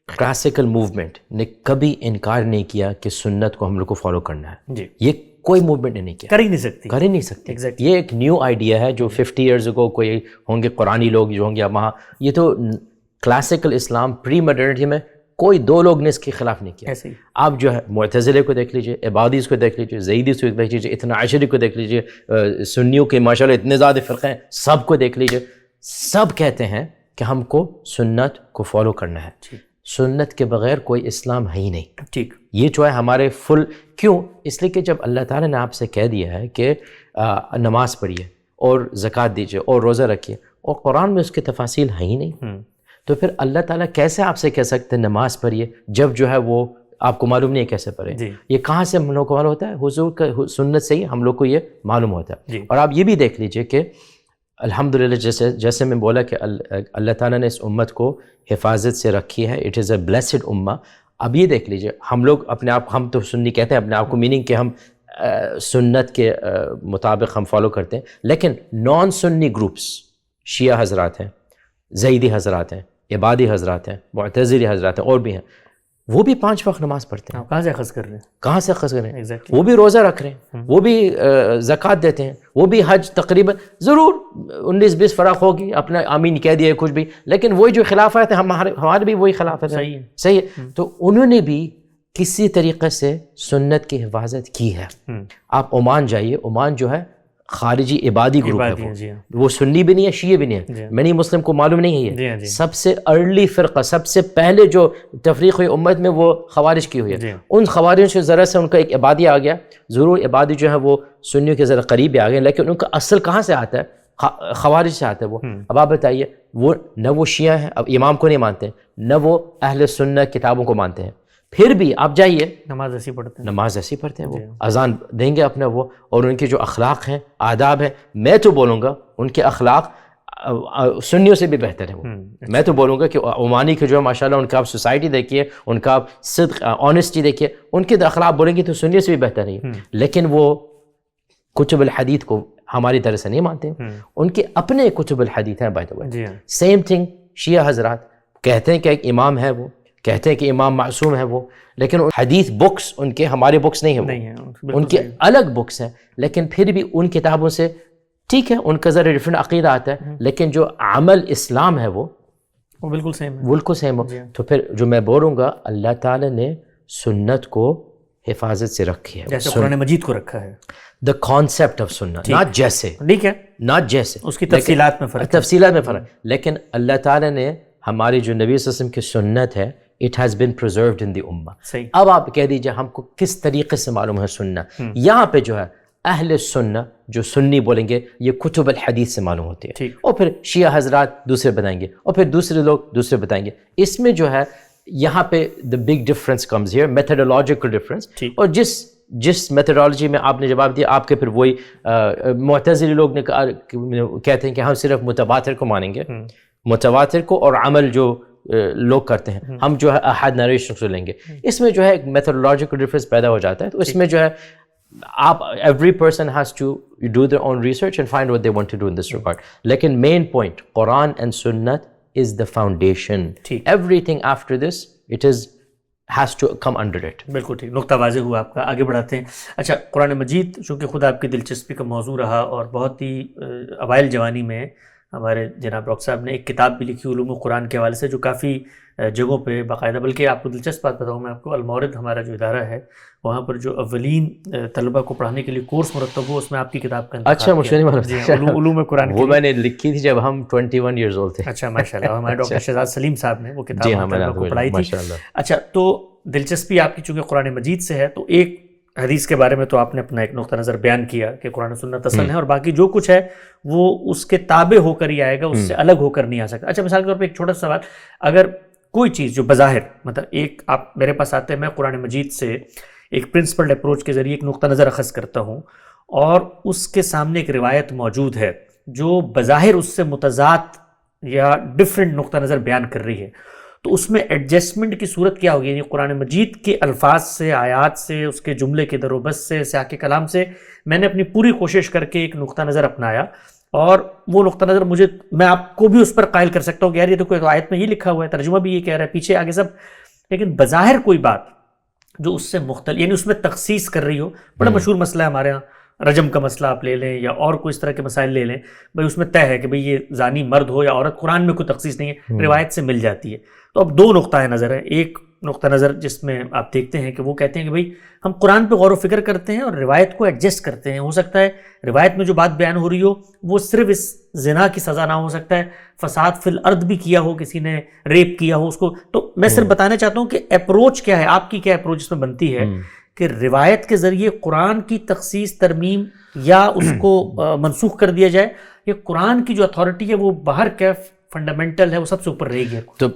کلاسیکل موومنٹ نے کبھی انکار نہیں کیا کہ سنت کو ہم لوگ کو فالو کرنا ہے. یہ کوئی موومنٹ نے نہیں کیا, کر ہی نہیں سکتے. یہ ایک نیو آئیڈیا ہے جو 50 ایئرز اگو کوئی ہوں گے قرآنی لوگ جو ہوں گے وہاں, یہ تو کلاسیکل اسلام پری ماڈرنٹی میں کوئی 2 لوگ نے اس کے خلاف نہیں کیا. آپ جو ہے معتزلے کو دیکھ لیجئے, عبادیز کو دیکھ لیجئے, زیدیز کو دیکھ لیجئے, اثنا عشری کو دیکھ لیجئے, سنیوں کے ماشاءاللہ اتنے زیادہ فرقے ہیں, سب کو دیکھ لیجئے, سب کہتے ہیں کہ ہم کو سنت کو فالو کرنا ہے. سنت کے بغیر کوئی اسلام ہے ہی نہیں. ٹھیک, یہ جو ہے ہمارے فل, کیوں؟ اس لیے کہ جب اللہ تعالیٰ نے آپ سے کہہ دیا ہے کہ نماز پڑھیے اور زکوٰۃ دیجیے اور روزہ رکھیے, اور قرآن میں اس کی تفاصیل ہے ہی نہیں, تو پھر اللہ تعالیٰ کیسے آپ سے کہہ سکتے ہیں نماز پڑھیے جب جو ہے وہ آپ کو معلوم نہیں ہے کیسے پڑھیں؟ یہ کہاں سے ہم لوگ کو معلوم ہوتا ہے؟ حضور کا سنت سے ہی ہم لوگ کو یہ معلوم ہوتا ہے. اور آپ یہ بھی دیکھ لیجئے کہ الحمدللہ جیسے میں بولا کہ اللہ تعالیٰ نے اس امت کو حفاظت سے رکھی ہے, اٹ از اے بلیسڈ امہ. اب یہ دیکھ لیجیے ہم لوگ اپنے آپ ہم تو سنی کہتے ہیں اپنے آپ کو میننگ کہ ہم سنت کے مطابق ہم فالو کرتے ہیں, لیکن نان سنی گروپس شیعہ حضرات ہیں, زیدی حضرات ہیں, عبادی حضرات ہیں, معتزلی حضرات ہیں, اور بھی ہیں, وہ بھی 5 وقت نماز پڑھتے ہیں. کہاں سے اخذ کر رہے ہیں؟ کہاں سے اخذ کر رہے ہیں؟ وہ بھی روزہ رکھ رہے ہیں, وہ بھی زکوٰۃ دیتے ہیں, وہ بھی حج تقریباً ضرور 19-20 فرق ہوگی, اپنا آمین کہہ دیا کچھ بھی, لیکن وہی جو خلافت ہے ہمارے بھی وہی خلافت ہے. صحیح ہے. تو انہوں نے بھی کسی طریقے سے سنت کی حفاظت کی ہے. آپ عمان جائیے, عمان جو ہے خارجی عبادی گروپ ہے, وہ سنی بھی نہیں ہے, شیعہ بھی نہیں ہے, منی مسلم کو معلوم نہیں ہے یہ. سب سے ارلی فرقہ, سب سے پہلے جو تفریق ہوئی امت میں وہ خوارج کی ہوئی ہے. ان خوارج سے ذرا سے ان کا ایک عبادی آ گیا, ضرور عبادی جو ہے وہ سنیوں کے ذرا قریب آ گئے, لیکن ان کا اصل کہاں سے آتا ہے؟ خوارج سے آتا ہے وہ. اب آپ بتائیے, وہ نہ وہ شیعہ ہیں, اب امام کو نہیں مانتے, نہ وہ اہل سنت کتابوں کو مانتے ہیں, پھر بھی آپ جائیے نماز ایسی پڑھتے ہیں, نماز ایسی پڑھتے ہیں, وہ اذان دیں گے اپنا وہ, اور ان کے جو اخلاق ہیں, آداب ہیں, میں تو بولوں گا ان کے اخلاق سنیوں سے بھی بہتر ہے. وہ میں تو بولوں گا کہ عمانی کے جو ہے ماشاءاللہ ان کا آپ سوسائٹی دیکھیے, ان کا آپ صدق آنیسٹی دیکھیے, ان کے اخلاق بولیں گے تو سنیوں سے بھی بہتر ہے. لیکن وہ کتب الحدیث کو ہماری طرح سے نہیں مانتے, ان کے اپنے کتب الحدیث ہیں. By the way same thing شیعہ حضرات کہتے ہیں کہ ایک امام ہے, وہ کہتے ہیں کہ امام معصوم ہے وہ, لیکن حدیث بکس ان کے ہمارے بکس نہیں ہیں, ان کے الگ بکس ہیں, لیکن پھر بھی ان کتابوں سے ٹھیک ہے ان کا ذرا ڈفرینٹ عقیدہ آتا ہے, لیکن جو عمل اسلام ہے وہ بالکل سیم ہے, بالکل سیم ہو. تو پھر جو میں بولوں گا, اللہ تعالیٰ نے سنت کو حفاظت سے رکھی ہے, جیسے قرآن مجید کو رکھا ہے. دا کانسیپٹ آف سنت, ناٹ جیسے, ٹھیک ہے, ناٹ جیسے, اس کی تفصیلات میں فرق, لیکن اللہ تعالیٰ نے ہماری جو نبی صلی اللہ علیہ وسلم کی سنت ہے, it has been preserved in the ummah. اب آپ کہہ دیجئے ہم کو کس طریقے سے معلوم ہے سننا. یہاں پہ جو ہے اہل سنہ جو سنی بولیں گے یہ کتب الحدیث سے معلوم ہوتی ہے, اور پھر شیعہ حضرات دوسرے بتائیں گے, اور پھر دوسرے لوگ دوسرے بتائیں گے. اس میں جو ہے یہاں پہ the big difference comes here, methodological difference. اور جس میتھڈالوجی میں آپ نے جواب دیا, آپ کے پھر وہی معتزلی لوگ نے کہتے ہیں کہ ہم صرف متواتر کو مانیں گے, متواتر کو, اور عمل جو لوگ کرتے ہیں ہم جو ہے احاد نریشن سے لیں گے. اس میں جو ہے ایک میتھڈولوجیکل ڈفرینس پیدا ہو جاتا ہے. تو اس میں جو ہے آپ every person has to do their own research and find what they want to do in this regard. لیکن main point Quran and Sunnah is the foundation. Everything after this it is has to come under it. بالکل ٹھیک, نقطہ واضح ہوا آپ کا. آگے بڑھاتے ہیں. اچھا, قرآن مجید چونکہ خود آپ کی دلچسپی کا موضوع رہا, اور بہت ہی اوائل جوانی میں ہمارے جناب ڈاکٹر صاحب نے ایک کتاب بھی لکھی علوم قرآن کے حوالے سے, جو کافی جگہوں پہ باقاعدہ, بلکہ آپ کو دلچسپ بات بتاؤں میں آپ کو, المورد ہمارا جو ادارہ ہے وہاں پر جو اولین طلبہ کو پڑھانے کے لیے کورس مرتب ہو, اس میں آپ کی کتاب کا اچھا مجھے نہیں معلوم, علوم قرآن وہ میں نے لکھی تھی جب ہم 21 ایئرز اولڈ تھے. اچھا ماشاء اللہ, ہمارے ڈاکٹر شہزاد سلیم صاحب نے وہ کتاب طلبہ کو پڑھائی تھی. اچھا, تو دلچسپی آپ کی چونکہ قرآن مجید سے ہے, تو ایک حدیث کے بارے میں تو آپ نے اپنا ایک نقطہ نظر بیان کیا کہ قرآن و سنت اصل ہے, اور باقی جو کچھ ہے وہ اس کے تابع ہو کر ہی آئے گا, اس سے الگ ہو کر نہیں آ سکتا. اچھا, مثال کے طور پہ ایک چھوٹا سا سوال, اگر کوئی چیز جو بظاہر مطلب ایک آپ میرے پاس آتے ہیں, میں قرآن مجید سے ایک پرنسپلڈ اپروچ کے ذریعے ایک نقطہ نظر اخذ کرتا ہوں, اور اس کے سامنے ایک روایت موجود ہے جو بظاہر اس سے متضاد یا ڈفرینٹ نقطہ نظر بیان کر رہی ہے, تو اس میں ایڈجسٹمنٹ کی صورت کیا ہوگی؟ یعنی قرآن مجید کے الفاظ سے, آیات سے, اس کے جملے کے در و بس سے, سیاق کلام سے میں نے اپنی پوری کوشش کر کے ایک نقطہ نظر اپنایا, اور وہ نقطہ نظر میں آپ کو بھی اس پر قائل کر سکتا ہوں کہ یار یہ تو کوئی آیت میں یہ لکھا ہوا ہے, ترجمہ بھی یہ کہہ رہا ہے, پیچھے آگے سب, لیکن بظاہر کوئی بات جو اس سے مختلف, یعنی اس میں تخصیص کر رہی ہو. بڑا مشہور مسئلہ ہے ہمارے یہاں, رجم کا مسئلہ آپ لے لیں یا اور کوئی اس طرح کے مسائل لے لیں, بھائی اس میں طے ہے کہ بھئی یہ زانی مرد ہو یا عورت, قرآن میں کوئی تخصیص نہیں ہے, روایت سے مل جاتی ہے. تو اب دو نقطہ نظر ہے. ایک نقطہ نظر جس میں آپ دیکھتے ہیں کہ وہ کہتے ہیں کہ بھئی ہم قرآن پہ غور و فکر کرتے ہیں اور روایت کو ایڈجسٹ کرتے ہیں. ہو سکتا ہے روایت میں جو بات بیان ہو رہی ہو وہ صرف اس زنا کی سزا نہ ہو سکتا ہے, فساد فی الارض بھی کیا ہو, کسی نے ریپ کیا ہو اس کو. تو میں صرف بتانا چاہتا ہوں کہ اپروچ کیا ہے, آپ کی کیا اپروچ اس میں بنتی ہے کہ روایت کے ذریعے قرآن کی تخصیص, ترمیم یا اس کو منسوخ کر دیا جائے, یا قرآن کی جو اتھارٹی ہے وہ باہر کیا فنڈامنٹل ہے وہ سب سے اوپر رہے گی. تو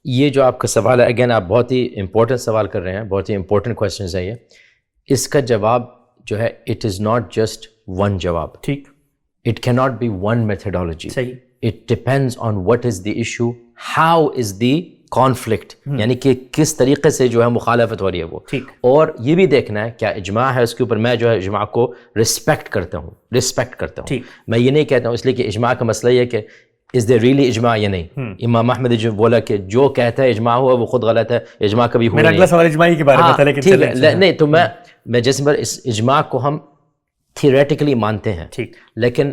یہ جو آپ کا سوال ہے, اگین آپ بہت ہی امپورٹنٹ سوال کر رہے ہیں, بہت ہی امپورٹنٹ کویشچنز ہیں یہ. اس کا جواب جو ہے it is not just one جواب, ٹھیک, اٹ کی ناٹ بی ون میتھڈالوجی, صحیح, it depends on what is the issue, how is the conflict, یعنی کہ کس طریقے سے جو ہے مخالفت ہو رہی ہے وہ. اور یہ بھی دیکھنا ہے کیا اجماع ہے اس کے اوپر. میں جو ہے اجماع کو رسپیکٹ کرتا ہوں. میں یہ نہیں کہتا ہوں اس لیے کہ اجماع کا مسئلہ یہ ہے کہ از دیر ریئلی اجماع یا نہیں. امام احمد جو بولا کہ جو کہتا ہے اجماع ہوا وہ خود غلط ہے، اجماع کبھی ہوا نہیں. میرا اگلا سوال اجماع کے بارے میں تھا، لیکن نہیں تو میں جیسے اس اجماع کو ہم تھیوریٹیکلی مانتے ہیں، لیکن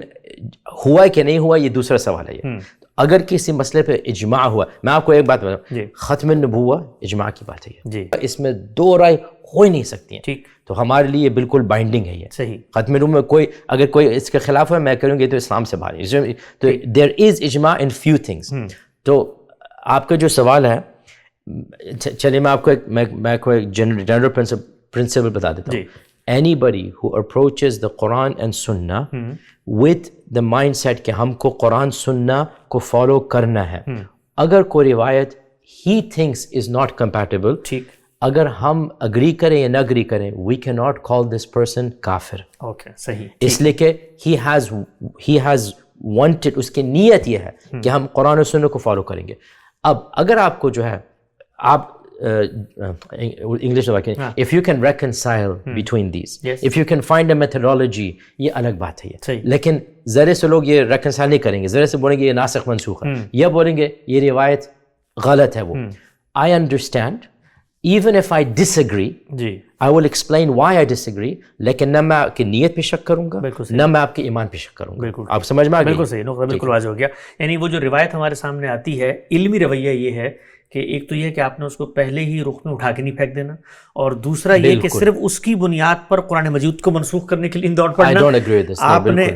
ہوا کہ نہیں ہوا یہ دوسرا سوال ہے. یہ اگر کسی مسئلے پہ اجماع ہوا، میں آپ کو ایک بات بتاؤں، ختم النبوہ اجماع کی بات ہے، اس میں دو رائے ہو ہی نہیں سکتی ہیں. تو ہمارے لیے بالکل بائنڈنگ ہے. یہ ختم النبوہ میں کوئی اگر کوئی اس کے خلاف ہے میں کروں گی تو اسلام سے باہر ہے. تو دیر از اجماع ان فیو تھنگس. تو آپ کا جو سوال ہے، چلیے میں آپ کو ایک جنرل پرنسپل بتا دیتا ہوں. Anybody who approaches the Quran and Sunnah with the mindset کہ ہم کو قرآن سننا کو فالو کرنا ہے، اگر کوئی روایت he thinks is not compatible، اگر ہم اگری کریں یا نہ اگری کریں، we cannot call this person کافر. صحیح. اس لیے کہ he has wanted، اس کی نیت یہ ہے کہ ہم قرآن و سنت کو فالو کریں گے. اب اگر آپ کو جو ہے آپ انگلش میں واقعی if you can reconcile between these، if you can find a methodology، یہ الگ بات ہے. یہ لیکن ذرے سے لوگ یہ reconcile نہیں کریں گے، ذرے سے بولیں گے یہ ناسخ منسوخ ہے، یا بولیں گے یہ روایت غلط ہے. وہ I understand even if I disagree I will explain why I disagree، لیکن نہ میں آپ کی نیت پہ شک کروں گا نہ میں آپ کے ایمان پہ شک کروں گا. آپ سمجھ میں آ گئی؟ بالکل صحیح، بالکل واضح ہو گیا. یعنی وہ جو روایت ہمارے سامنے آتی ہے، علمی رویہ یہ ہے کہ ایک تو یہ ہے کہ آپ نے اس کو پہلے ہی رخ میں اٹھا کے نہیں پھینک دینا، اور دوسرا یہ کہ صرف اس کی بنیاد پر قرآن مجید کو منسوخ کرنے کے لیے دوڑ پڑنا.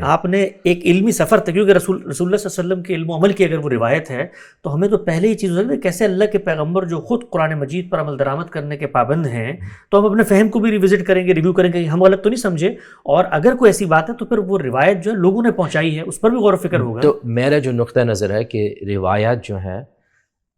آپ نے ایک علمی سفر تھا، کیونکہ رسول اللہ صلی اللہ علیہ وسلم کے علم و عمل کی اگر وہ روایت ہے تو ہمیں تو پہلے ہی چیز ہو سکتی ہے کیسے اللہ کے پیغمبر جو خود قرآن مجید پر عمل درآمد کرنے کے پابند ہیں، تو ہم اپنے فہم کو بھی ریوزٹ کریں گے، ریویو کریں گے، ہم غلط تو نہیں سمجھے. اور اگر کوئی ایسی بات ہے تو پھر وہ روایت جو ہے لوگوں نے پہنچائی ہے اس پر بھی غور و فکر ہوگا. تو میرا جو نقطہ نظر ہے کہ روایات جو ہے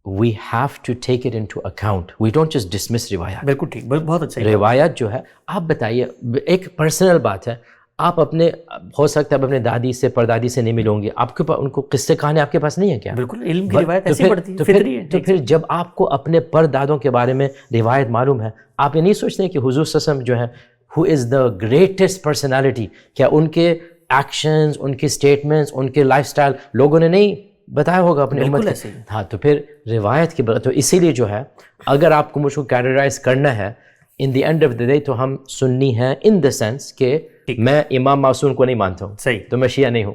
we have to take it into account. We don't just dismiss روایات. بالکل ٹھیک، بہت اچھا. روایات جو ہے آپ بتائیے، ایک پرسنل بات ہے، آپ اپنے ہو سکتا ہے آپ اپنے دادی سے پردادی سے نہیں ملوں گے، آپ کے پاس ان کو قصے کہانی آپ کے پاس نہیں ہے کیا؟ بالکل، علم کی روایت ایسی پڑتی ہے، فطری ہے. تو پھر جب آپ کو اپنے پردادوں کے بارے میں روایت معلوم ہے، آپ یہ نہیں سوچتے کہ حضور صلی اللہ علیہ وسلم جو ہے who is the greatest personality، کیا ان کے ایکشنز، ان کے اسٹیٹمنٹس، ان کے لائف سٹائل لوگوں نے نہیں بتایا ہوگا اپنے امت کو؟ ہاں، تو پھر روایت کی بات. تو اسی لیے جو ہے اگر آپ کو مجھ کو کیٹیگرائز کرنا ہے in the end of the day, تو ہم سنی ہیں ان دا سینس کہ میں امام معصوم کو نہیں مانتا ہوں، تو میں شیعہ نہیں ہوں.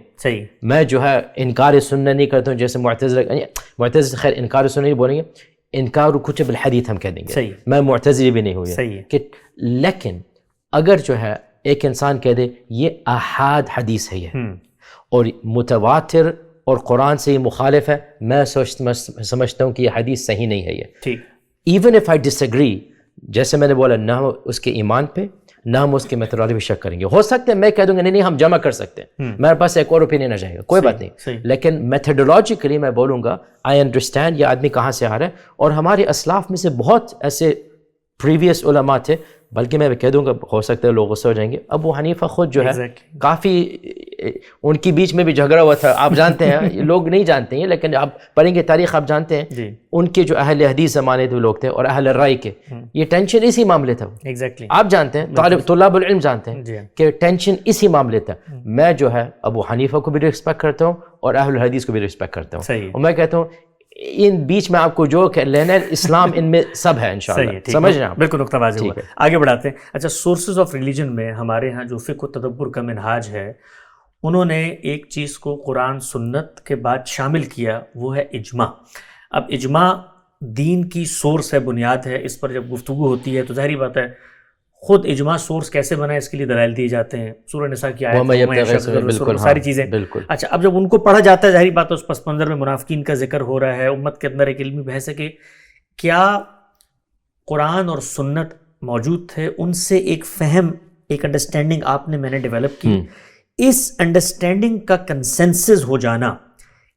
میں جو ہے انکار سنت نہیں کرتا ہوں، جیسے معتزلہ خیر انکار سنت نہیں بولیں گے، انکار کتب الحدیث ہم کہہ دیں گے. میں معتزلی بھی نہیں ہوں. لیکن اگر جو ہے ایک انسان کہہ دے یہ احاد حدیث ہے یہ اور متواتر اور قرآن سے یہ مخالف ہے، میں سمجھتا ہوں کہ یہ حدیث صحیح نہیں ہے. یہ even if I disagree, جیسے میں نے بولا، نہ ہم اس کے ایمان پہ نہ ہم اس کے میتھڈالوجی پہ شک کریں گے. ہو سکتا ہے میں کہہ دوں گا نہیں ہم جمع کر سکتے ہیں، میرے پاس ایک اور اوپینین آ جائے گا، کوئی بات نہیں. لیکن میتھڈولوجیکلی میں بولوں گا آئی انڈرسٹینڈ یہ آدمی کہاں سے آ رہا ہے. اور ہمارے اسلاف میں سے بہت ایسے پریویس علماء تھے، بلکہ میں کہہ دوں گا ہو سکتا ہے لوگ غصہ ہو جائیں گے، ابو حنیفہ خود جو ہے کافی ان کی بیچ میں بھی جھگڑا ہوا تھا، آپ جانتے ہیں، لوگ نہیں جانتے ہیں لیکن آپ پڑھیں گے تاریخ آپ جانتے ہیں ان کے جو اہل حدیث زمانے کے لوگ تھے اور اہل رائے کے، یہ ٹینشن اسی معاملے تھا. آپ جانتے ہیں، طلاب العلم جانتے ہیں کہ ٹینشن اسی معاملے تھا. میں جو ہے ابو حنیفہ کو بھی رسپیکٹ کرتا ہوں اور اہل الحدیث کو بھی رسپیکٹ کرتا ہوں، اور میں کہتا ہوں ان بیچ میں آپ کو جو لینا ہے اسلام ان میں سب ہے انشاءاللہ. سمجھ رہے ہیں آپ؟ بالکل نقطہ واضح ہوا. آگے بڑھاتے ہیں. اچھا، سورسز آف ریلیجن میں ہمارے ہاں جو فقہ و تدبر کا منہاج ہے، انہوں نے ایک چیز کو قرآن سنت کے بعد شامل کیا، وہ ہے اجماع. اب اجماع دین کی سورس ہے، بنیاد ہے. اس پر جب گفتگو ہوتی ہے تو ظاہری بات ہے خود اجماع سورس کیسے بنا ہے اس کے لیے دلائل دیے جاتے ہیں، سورہ نساء کی آیت، ساری چیزیں. اچھا، اب جب ان کو پڑھا جاتا ہے ظاہری بات ہے اس پس منظر میں منافقین کا ذکر ہو رہا ہے، امت کے اندر ایک علمی بحث ہے کہ کیا قرآن اور سنت موجود تھے، ان سے ایک فہم، ایک انڈرسٹینڈنگ آپ نے میں نے ڈیولپ کی. اس انڈرسٹینڈنگ کا کنسنسس ہو جانا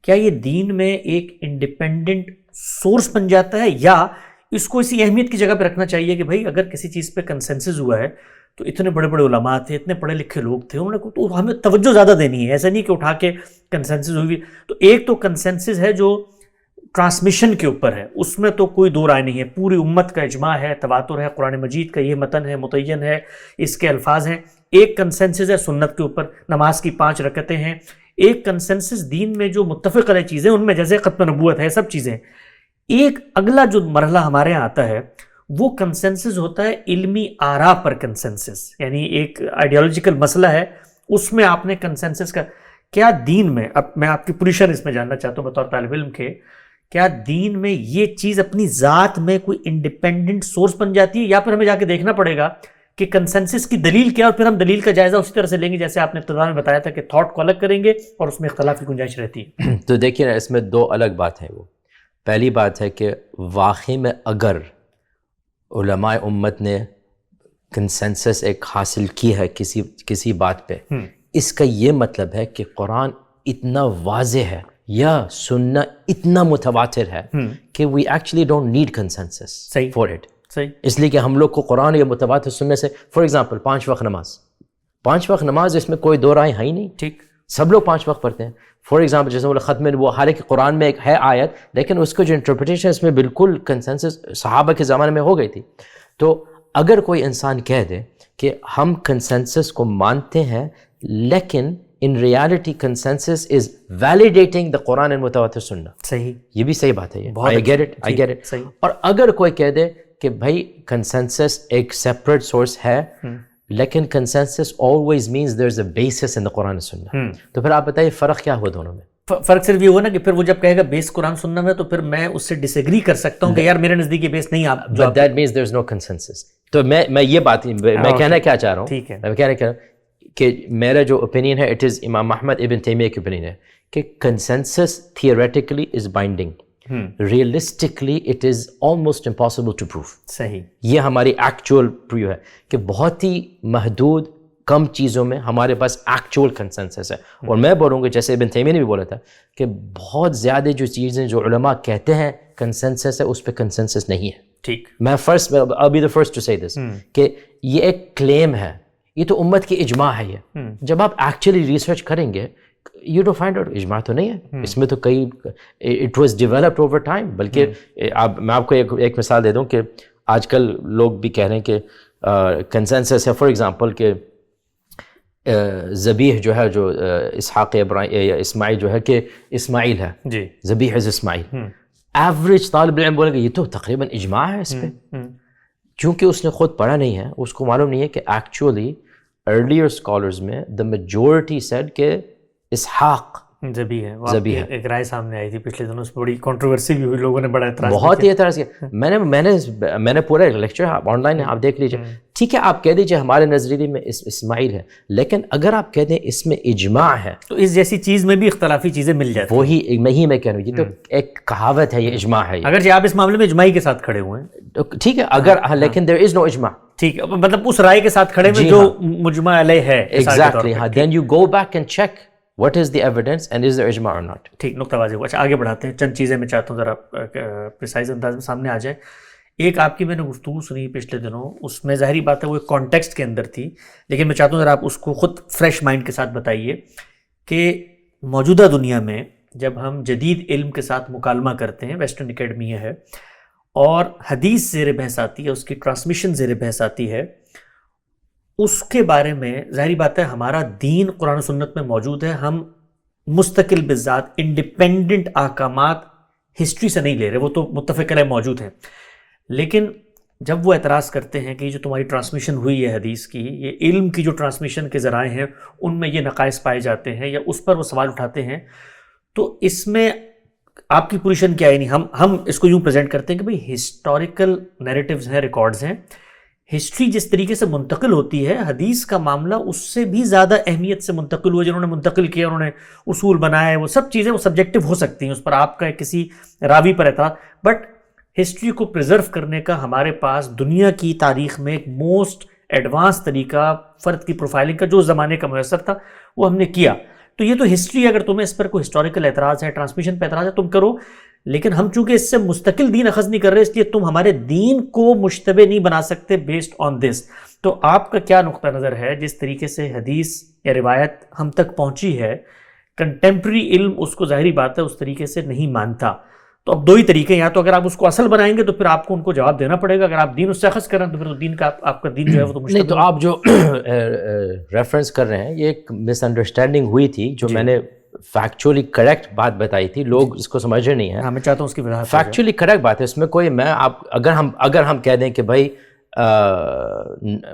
کیا یہ دین میں ایک انڈیپینڈنٹ سورس بن جاتا ہے، یا اس کو اسی اہمیت کی جگہ پہ رکھنا چاہیے کہ بھائی اگر کسی چیز پہ کنسنسس ہوا ہے تو اتنے بڑے بڑے علماء تھے، اتنے پڑھے لکھے لوگ تھے، انہوں نے تو ہمیں توجہ زیادہ دینی ہے، ایسا نہیں کہ اٹھا کے کنسنسس ہوئی. تو ایک تو کنسنسس ہے جو ٹرانسمیشن کے اوپر ہے، اس میں تو کوئی دو رائے نہیں ہے، پوری امت کا اجماع ہے، تواتر ہے، قرآن مجید کا یہ متن ہے، متعین ہے، اس کے الفاظ ہیں، ایک کنسنسس ہے سنت کے اوپر، نماز کی 5 رکعتیں ہیں، ایک کنسنسس دین میں جو متفق علیہ چیزیں ان میں جیسے ختم نبوت ہے، سب چیزیں۔ ایک اگلا جو مرحلہ ہمارے یہاں آتا ہے وہ کنسنسس ہوتا ہے علمی آراء پر کنسنسس، یعنی ایک آئیڈیالوجیکل مسئلہ ہے، اس میں آپ نے کنسنسس کا کیا دین میں، اب میں آپ کی پوزیشن اس میں جاننا چاہتا ہوں بطور طالب علم کے، کیا دین میں یہ چیز اپنی ذات میں کوئی انڈیپینڈنٹ سورس بن جاتی ہے، یا پھر ہمیں جا کے دیکھنا پڑے گا کہ کنسنسس کی دلیل کیا، اور پھر ہم دلیل کا جائزہ اسی طرح سے لیں گے جیسے آپ نے ابتدا میں بتایا تھا کہ تھاٹ کو الگ کریں گے اور اس میں اختلاف کی گنجائش رہتی ہے؟ تو دیکھیے نا، اس میں 2 الگ بات ہیں۔ وہ پہلی بات ہے کہ واقعی میں اگر علماء امت نے کنسنسس ایک حاصل کی ہے کسی بات پہ، اس کا یہ مطلب ہے کہ قرآن اتنا واضح ہے یا سننا اتنا متواتر ہے کہ we actually don't need consensus for it. صحیح، اس لیے کہ ہم لوگ کو قرآن یا متواتر سننے سے، فار ایگزامپل 5 وقت نماز، اس میں کوئی 2 رائے ہے ہی نہیں، ٹھیک، سب لوگ 5 وقت پڑھتے ہیں۔ فار ایگزامپل جیسے وہ ختم وہ، حالانکہ قرآن میں ایک ہے آیت، لیکن اس کو جو انٹرپریٹیشن اس میں بالکل کنسنسس صحابہ کے زمانے میں ہو گئی تھی۔ تو اگر کوئی انسان کہہ دے کہ ہم کنسنسس کو مانتے ہیں لیکن in reality consensus is validating the Quran and متواتر سننا، صحیح، یہ بھی صحیح بات ہے، آئی گیٹ اٹ۔ اور اگر کوئی کہہ دے کہ بھائی کنسنسس ایک سیپریٹ سورس ہے لیکن consensus always means there's a basis in the قرآن سننا، تو پھر آپ بتائیے فرق کیا ہوا دونوں میں؟ فرق صرف یہ ہوا نا کہ پھر وہ جب کہے گا بیس قرآن سننا میں، تو پھر میں اس سے ڈس ایگری کر سکتا ہوں کہ یار میرے نزدیک یہ بیس نہیں، آپ but that means there's no consensus۔ تو میں یہ بات میں کہنا کیا چاہ رہا ہوں، ٹھیک ہے، میں کہنا کیا کہ میرا جو اوپینین ہے اٹ از امام احمد ابن تیمیہ کی اوپینین ہے کہ consensus theoretically is binding, realistically it is almost impossible to proof. صحیح، یہ ہماری ایکچوئل پریو ہے کہ بہت ہی محدود کم چیزوں میں ہمارے پاس ایکچوئل کنسنسس ہے۔ اور میں بولوں گا جیسے ابن تیمیہ نے بھی بولا تھا کہ بہت زیادہ جو چیزیں جو علماء کہتے ہیں کنسنسس ہے، اس پہ کنسنسس نہیں ہے۔ ٹھیک، میں I'll be the first to say this کہ یہ ایک کلیم ہے، یہ تو امت کی اجماع ہے۔ یہ جب آپ ایکچولی ریسرچ کریں گے یو ڈو فائنڈ آؤٹ اجماع تو نہیں ہے اس میں، تو کئی it was developed over time. بلکہ میں آپ کو ایک مثال دے دوں کہ آج کل لوگ بھی کہہ رہے ہیں کہ کنسنسس ہے، فار ایگزامپل کہ ذبیح جو ہے، جو اسحاق اسماعیل جو ہے کہ اسماعیل ہے، جی، ذبیح از اسماعیل۔ ایوریج طالب علم بولے گا یہ تو تقریباً اجماع ہے اس پہ، چونکہ اس نے خود پڑھا نہیں ہے، اس کو معلوم نہیں ہے کہ ایکچولی ارلیئر اسکالرز میں دا میجورٹی سیڈ کہ اسحاق ذبیح ہے۔ ایک رائے سامنے آئی تھی پچھلے دنوں، اس پہ بڑی کنٹروورسی بھی ہوئی، لوگوں نے بڑا اعتراض، بہت ہی اعتراض کیا۔ میں نے پورا لیکچر آن لائن ہے، آپ دیکھ لیجیے۔ ٹھیک ہے، آپ کہہ دیجیے ہمارے نظریے میں اسماعیل ہے، لیکن اگر آپ کہہ دیں اس میں اجماع ہے تو اس جیسی چیز میں بھی اختلافی چیزیں مل جاتی ہیں۔ وہی میں کہہ رہا ہوں، یہ تو ایک کہاوت ہے، یہ اجماع ہے۔ اگرچہ آپ اس معاملے میں اجماعی کے ساتھ کھڑے ہوئے ہیں، ٹھیک ہے، اگر لیکن there is no اجماع، ٹھیک ہے، مطلب اس رائے کے ساتھ کھڑے ہوئے جو مجمع علیہ ہے، ایگزیکٹلی، ہاں، then you go back and check what is the evidence and is there اجماع or not۔ ٹھیک، نقطہ واضح ہوا۔ اچھا، آگے بڑھاتے ہیں، چند چیزیں میں چاہتا ہوں ذرا پریسائز انداز میں سامنے آ جائیں۔ ایک آپ کی میں نے گفتگو سنی پچھلے دنوں، اس میں ظاہری بات ہے وہ ایک کانٹیکسٹ کے اندر تھی، لیکن میں چاہتا ہوں ذرا آپ اس کو خود فریش مائنڈ کے ساتھ بتائیے کہ موجودہ دنیا میں جب ہم جدید علم کے ساتھ مکالمہ کرتے ہیں، ویسٹرن اکیڈمی ہے، اور حدیث زیر بحث آتی ہے، اس کی ٹرانسمیشن زیر بحث آتی ہے، اس کے بارے میں ظاہری بات ہے ہمارا دین قرآن و سنت میں موجود ہے، ہم مستقل بذات انڈیپینڈنٹ احکامات ہسٹری سے نہیں لے رہے، وہ تو متفق علیہ موجود ہیں، لیکن جب وہ اعتراض کرتے ہیں کہ جو تمہاری ٹرانسمیشن ہوئی ہے حدیث کی، یہ علم کی جو ٹرانسمیشن کے ذرائع ہیں ان میں یہ نقائص پائے جاتے ہیں، یا اس پر وہ سوال اٹھاتے ہیں، تو اس میں آپ کی پوزیشن کیا ہے؟ نہیں، ہم اس کو یوں پریزنٹ کرتے ہیں کہ بھئی ہسٹوریکل نیریٹیوز ہیں، ریکارڈز ہیں، ہسٹری جس طریقے سے منتقل ہوتی ہے، حدیث کا معاملہ اس سے بھی زیادہ اہمیت سے منتقل ہوا، جنہوں نے منتقل کیا، انہوں نے اصول بنائے، وہ سب چیزیں وہ سبجیکٹو ہو سکتی ہیں، اس پر آپ کا کسی راوی پر اعتراض، بٹ ہسٹری کو پریزرو کرنے کا ہمارے پاس دنیا کی تاریخ میں ایک موسٹ ایڈوانس طریقہ فرد کی پروفائلنگ کا جو زمانے کا میسر تھا وہ ہم نے کیا۔ تو یہ تو ہسٹری، اگر تمہیں اس پر کوئی ہسٹوریکل اعتراض ہے، ٹرانسمیشن پہ اعتراض ہے، تم کرو، لیکن ہم چونکہ اس سے مستقل دین اخذ نہیں کر رہے، اس لیے تم ہمارے دین کو مشتبہ نہیں بنا سکتے بیسڈ آن دس۔ تو آپ کا کیا نقطہ نظر ہے جس طریقے سے حدیث یا روایت ہم تک پہنچی ہے؟ کنٹمپرری علم اس کو ظاہری بات ہے اس طریقے سے نہیں مانتا، تو اب دو ہی طریقے ہیں، یا تو اگر آپ اس کو اصل بنائیں گے تو پھر آپ کو ان کو جواب دینا پڑے گا، اگر آپ دین اس سے اخذ کریں تو پھر دین کا آپ کا دین جو ہے وہ تو نہیں. تو آپ جو ریفرنس کر رہے ہیں یہ ایک مس انڈرسٹینڈنگ ہوئی تھی جو میں نے فیکچولی کریکٹ بات بتائی تھی، لوگ اس کو سمجھ رہے نہیں ہیں. ہاں میں چاہتا ہوں اس کی وضاحت. فیکچولی کریکٹ بات ہے، اس میں کوئی میں آپ اگر ہم کہہ دیں کہ بھائی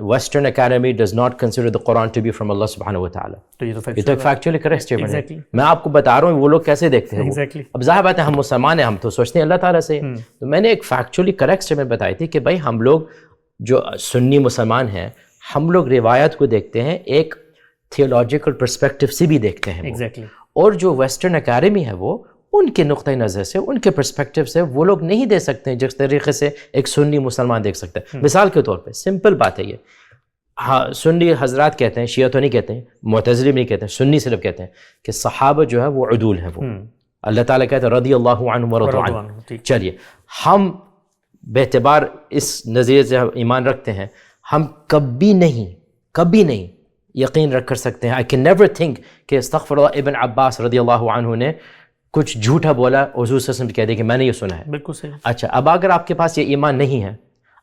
western academy does not consider the Quran to be from اللہ سبحانہ و تعالیٰ، تو یہ تو فیکچولی کریکٹ اسٹیٹمنٹ ہے. Exactly. میں آپ کو بتا رہا ہوں وہ لوگ کیسے دیکھتے ہیں. Exactly. اب ظاہر بات ہے ہم مسلمان ہیں، ہم تو سوچتے ہیں اللہ تعالیٰ سے. تو میں نے ایک فیکچولی کریکٹ اسٹیٹمنٹ بتائی تھی کہ بھائی ہم لوگ جو سنی مسلمان ہیں ہم لوگ روایت کو دیکھتے ہیں ایک تھیولوجیکل پرسپیکٹو سے بھی دیکھتے ہیں. Exactly. اور جو ویسٹرن اکیڈمی ہے وہ ان کے نقطۂ نظر سے، ان کے پرسپیکٹو سے وہ لوگ نہیں دے سکتے جس طریقے سے ایک سنی مسلمان دیکھ سکتا ہے. مثال کے طور پہ سمپل بات ہے یہ، ہاں سنی حضرات کہتے ہیں، شیعہ تو نہیں کہتے ہیں، معتزلی بھی نہیں کہتے ہیں، سنی صرف کہتے ہیں کہ صحابہ جو ہے وہ عدول ہیں، وہ اللہ تعالیٰ کہتے ہیں رضی اللہ عنہم ورضوا عنہ. چلیے ہم بے اعتبار اس نظریے سے ایمان رکھتے ہیں، ہم کبھی نہیں یقین رکھ کر سکتے ہیں. I can never think کہ استغفر اللہ ابن عباس رضی اللہ عنہ نے کچھ جھوٹا بولا حضور صلی اللہ علیہ وسلم کہہ دے کہ میں نے یہ سنا ہے. بالکل صحیح. اچھا اب اگر آپ کے پاس یہ ایمان نہیں ہے،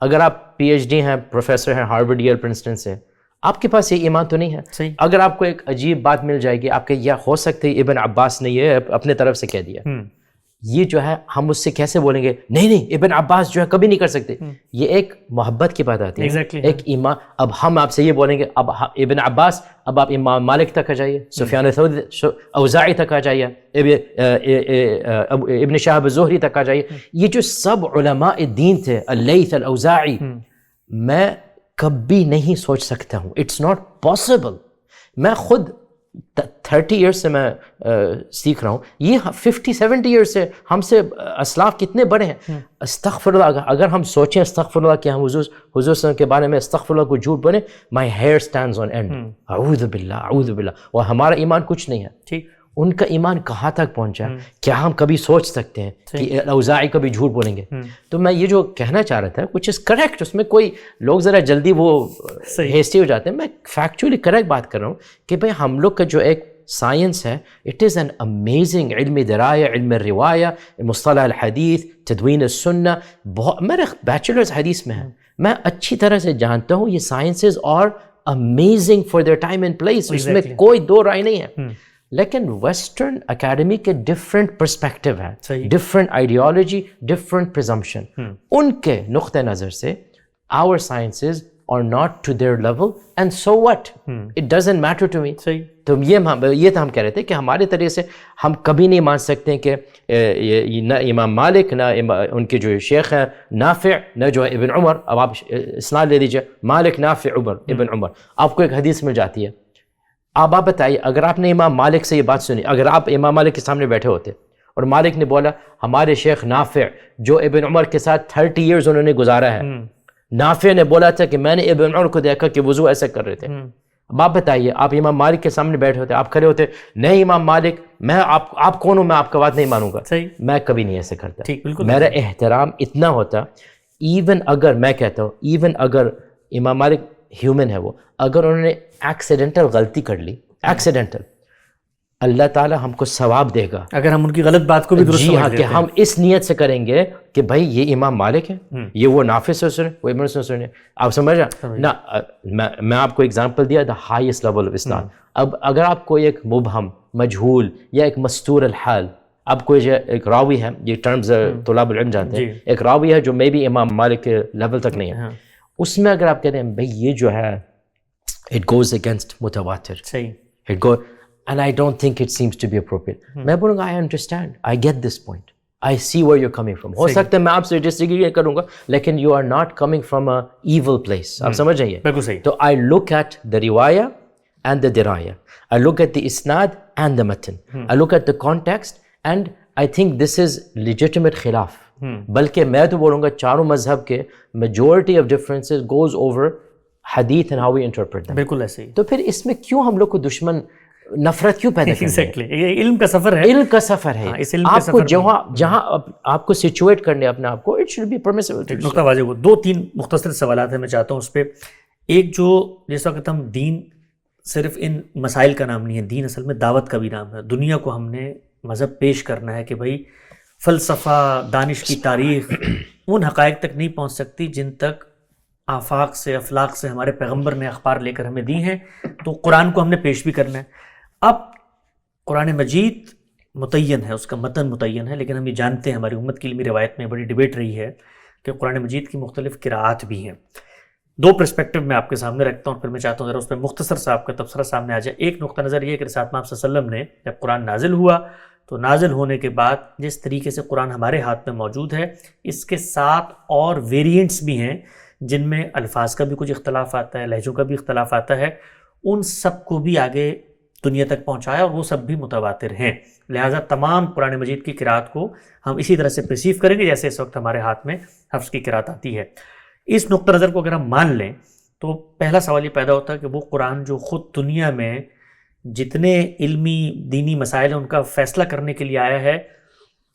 اگر آپ پی ایچ ڈی ہیں، پروفیسر ہیں ہارورڈ ییل پرنسٹن سے، آپ کے پاس یہ ایمان تو نہیں ہے. صحیح. اگر آپ کو ایک عجیب بات مل جائے گی، آپ کے یا ہو سکتے ابن عباس نے یہ اپنے طرف سے کہہ دیا، یہ جو ہے ہم اس سے کیسے بولیں گے نہیں ابن عباس جو ہے کبھی نہیں کر سکتے. یہ ایک محبت کی بات آتی ہے، ایک ایمان. اب ہم آپ سے یہ بولیں گے اب ابن عباس، اب آپ امام مالک تک آ جائیے، سفیان ثوری اوزاعی تک آ جائیے، ابن شہاب زہری تک آ جائیے. یہ جو سب علماء دین تھے، اللیث، الاوزاعی، میں کبھی نہیں سوچ سکتا ہوں، اٹس ناٹ پاسبل. میں خود 30 ایئرس سے میں سیکھ رہا ہوں، یہ 50-70 ایئرس سے ہم سے اسلاف کتنے بڑے ہیں. استغفر اللہ، اگر ہم سوچیں استغفر اللہ کہ ہم حضور صلی اللہ علیہ وسلم کے بارے میں استغفر اللہ کو جھوٹ بولیں، my hair stands on end. اعوذ باللہ. اور ہمارا ایمان کچھ نہیں ہے. ٹھیک، ان کا ایمان کہاں تک پہنچا؟ کیا ہم کبھی سوچ سکتے ہیں کہ اوزاعی کبھی جھوٹ بولیں گے؟ تو میں یہ جو کہنا چاہ رہا تھا کچھ از کریکٹ، اس میں کوئی لوگ ذرا جلدی وہ ہیسٹی ہو جاتے ہیں. میں فیکچولی کریکٹ بات کر رہا ہوں کہ بھائی ہم لوگ کا جو ایک سائنس ہے، اٹ از این امیزنگ علم درایا، علم روایہ، مصطلح الحدیث، تدوین السنہ. بہت میرے بیچلرز حدیث میں ہے، میں اچھی طرح سے جانتا ہوں یہ سائنسز اور amazing for their time and place, اس میں کوئی دو رائے نہیں ہے. لیکن ویسٹرن اکیڈمی کے ڈفرینٹ پرسپیکٹو ہیں، ڈفرینٹ آئیڈیالوجی، ڈفرینٹ پرزمپشن. ان کے نقطۂ نظر سے our sciences are not to their level and so what, it doesn't matter to me. تو یہ تو ہم کہہ رہے تھے کہ ہمارے طریقے سے ہم کبھی نہیں مان سکتے کہ نہ امام مالک، نہ ان کے جو شیخ ہیں نافع، نہ جو ہے ابن عمر. اب آپ اسناد لے لیجیے، مالک، نافع، عمر، ابن عمر. آپ کو ایک حدیث مل جاتی ہے. اب آپ بتائیے اگر آپ نے امام مالک سے یہ بات سنی، اگر آپ امام مالک کے سامنے بیٹھے ہوتے اور مالک نے بولا ہمارے شیخ نافع جو ابن عمر کے ساتھ 30 ایئرز انہوں نے گزارا ہے، نافع نے بولا تھا کہ میں نے ابن عمر کو دیکھا کہ وضو ایسے کر رہے تھے. اب آپ بتائیے آپ امام مالک کے سامنے بیٹھے ہوتے، آپ کھڑے ہوتے، نہیں امام مالک میں آپ کون ہوں، میں آپ کا بات نہیں مانوں گا. میں کبھی نہیں ایسے کرتا. میرا احترام اتنا ہوتا، ایون اگر میں کہتا ہوں ایون اگر امام مالک ہیومن ہے، وہ اگر انہوں نے ایکسیڈنٹل غلطی کر لی، ایکسیڈنٹل، اللہ تعالیٰ ہم کو ثواب دے گا اگر ہم ان کی غلط بات کو بھی درست سمجھ لیتے ہیں. کہ ہم اس نیت سے کریں گے کہ بھائی یہ امام مالک ہے، یہ وہ نافع سے سنے، وہ ابن سے سنے. آپ سمجھ رہے نا؟ میں آپ کو اگزامپل دیا، دا ہائیسٹ لیول آف اسلام. اب اگر آپ کو ایک مبہم، مجہول یا ایک مستور الحال، اب کوئی ایک راوی ہے، یہ ٹرمز طلاب العلم جانتے ہیں، ایک راوی ہے جو مے بی امام مالک کے لیول تک نہیں ہے، اس میں اگر آپ کہتے ہیں بھائی یہ جو ہے it goes against متواتر، it goes and I don't think it seems to be appropriate. میں بولوں گا I understand, I get this point, I see where you're coming from. ہو سکتا ہے میں آپ سے ڈسیگری کروں گا لیکن you are not coming from a evil place. آپ سمجھ جائیے. بالکل صحیح. تو I look at the riwaya and the diraya, I look at the isnad and the matan, I look at the context and I think this is legitimate خلاف. بلکہ میں تو بولوں گا چاروں مذہب کے majority of differences goes over حدیث and how we interpret them. بالکل ایسے ہی. تو پھر اس میں کیوں ہم لوگ کو دشمن نفرت کیوں پیدا کرتے ہیں؟ یہ علم کا سفر ہے. علم کا سفر ہے. آپ کو جہاں آپ کو سچویٹ کرنے اپنے آپ کو it should be permissible. نقطہ واضح ہوا. 2-3 مختصر سوالات ہیں، میں چاہتا ہوں اس پہ. ایک جو جس وقت ہم دین صرف ان مسائل کا نام نہیں ہے، دین اصل میں دعوت کا بھی نام ہے. دنیا کو ہم نے مذہب پیش کرنا ہے کہ بھائی فلسفہ، دانش کی تاریخ ان حقائق تک نہیں پہنچ سکتی جن تک آفاق سے، افلاق سے ہمارے پیغمبر نے اخبار لے کر ہمیں دی ہیں. تو قرآن کو ہم نے پیش بھی کرنا ہے. اب قرآن مجید متعین ہے، اس کا متن متعین ہے، لیکن ہم یہ جانتے ہیں، ہماری امت کی علمی روایت میں بڑی ڈیبیٹ رہی ہے کہ قرآن مجید کی مختلف قراءات بھی ہیں. دو پرسپیکٹو میں آپ کے سامنے رکھتا ہوں، پھر میں چاہتا ہوں ذرا اس پہ مختصر سا آپ کا تبصرہ سامنے آ جائے. ایک نقطہ نظر یہ ہے کہ رسالت محمد صلی اللہ علیہ وسلم نے جب قرآن نازل ہوا تو نازل ہونے کے بعد جس طریقے سے قرآن ہمارے ہاتھ میں موجود ہے، اس کے 7 اور ویریئنٹس بھی ہیں جن میں الفاظ کا بھی کچھ اختلاف آتا ہے، لہجوں کا بھی اختلاف آتا ہے. ان سب کو بھی آگے دنیا تک پہنچایا اور وہ سب بھی متواتر ہیں. لہٰذا تمام قرآن مجید کی قراءت کو ہم اسی طرح سے پرسیو کریں گے جیسے اس وقت ہمارے ہاتھ میں حفظ کی قراءت آتی ہے. اس نقطہ نظر کو اگر ہم مان لیں تو پہلا سوال یہ پیدا ہوتا ہے کہ وہ قرآن جو خود دنیا میں جتنے علمی دینی مسائل ہیں ان کا فیصلہ کرنے کے لیے آیا ہے،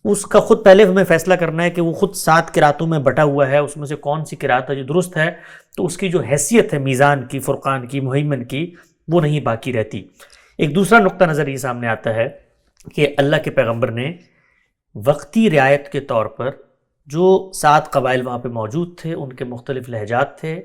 اس کا خود پہلے ہمیں فیصلہ کرنا ہے کہ وہ خود 7 قراءتوں میں بٹا ہوا ہے، اس میں سے کون سی قراءت ہے جو درست ہے، تو اس کی جو حیثیت ہے میزان کی، فرقان کی، مہیمن کی، وہ نہیں باقی رہتی. ایک دوسرا نقطہ نظر یہ سامنے آتا ہے کہ اللہ کے پیغمبر نے وقتی رعایت کے طور پر جو 7 قبائل وہاں پہ موجود تھے، ان کے مختلف لہجات تھے،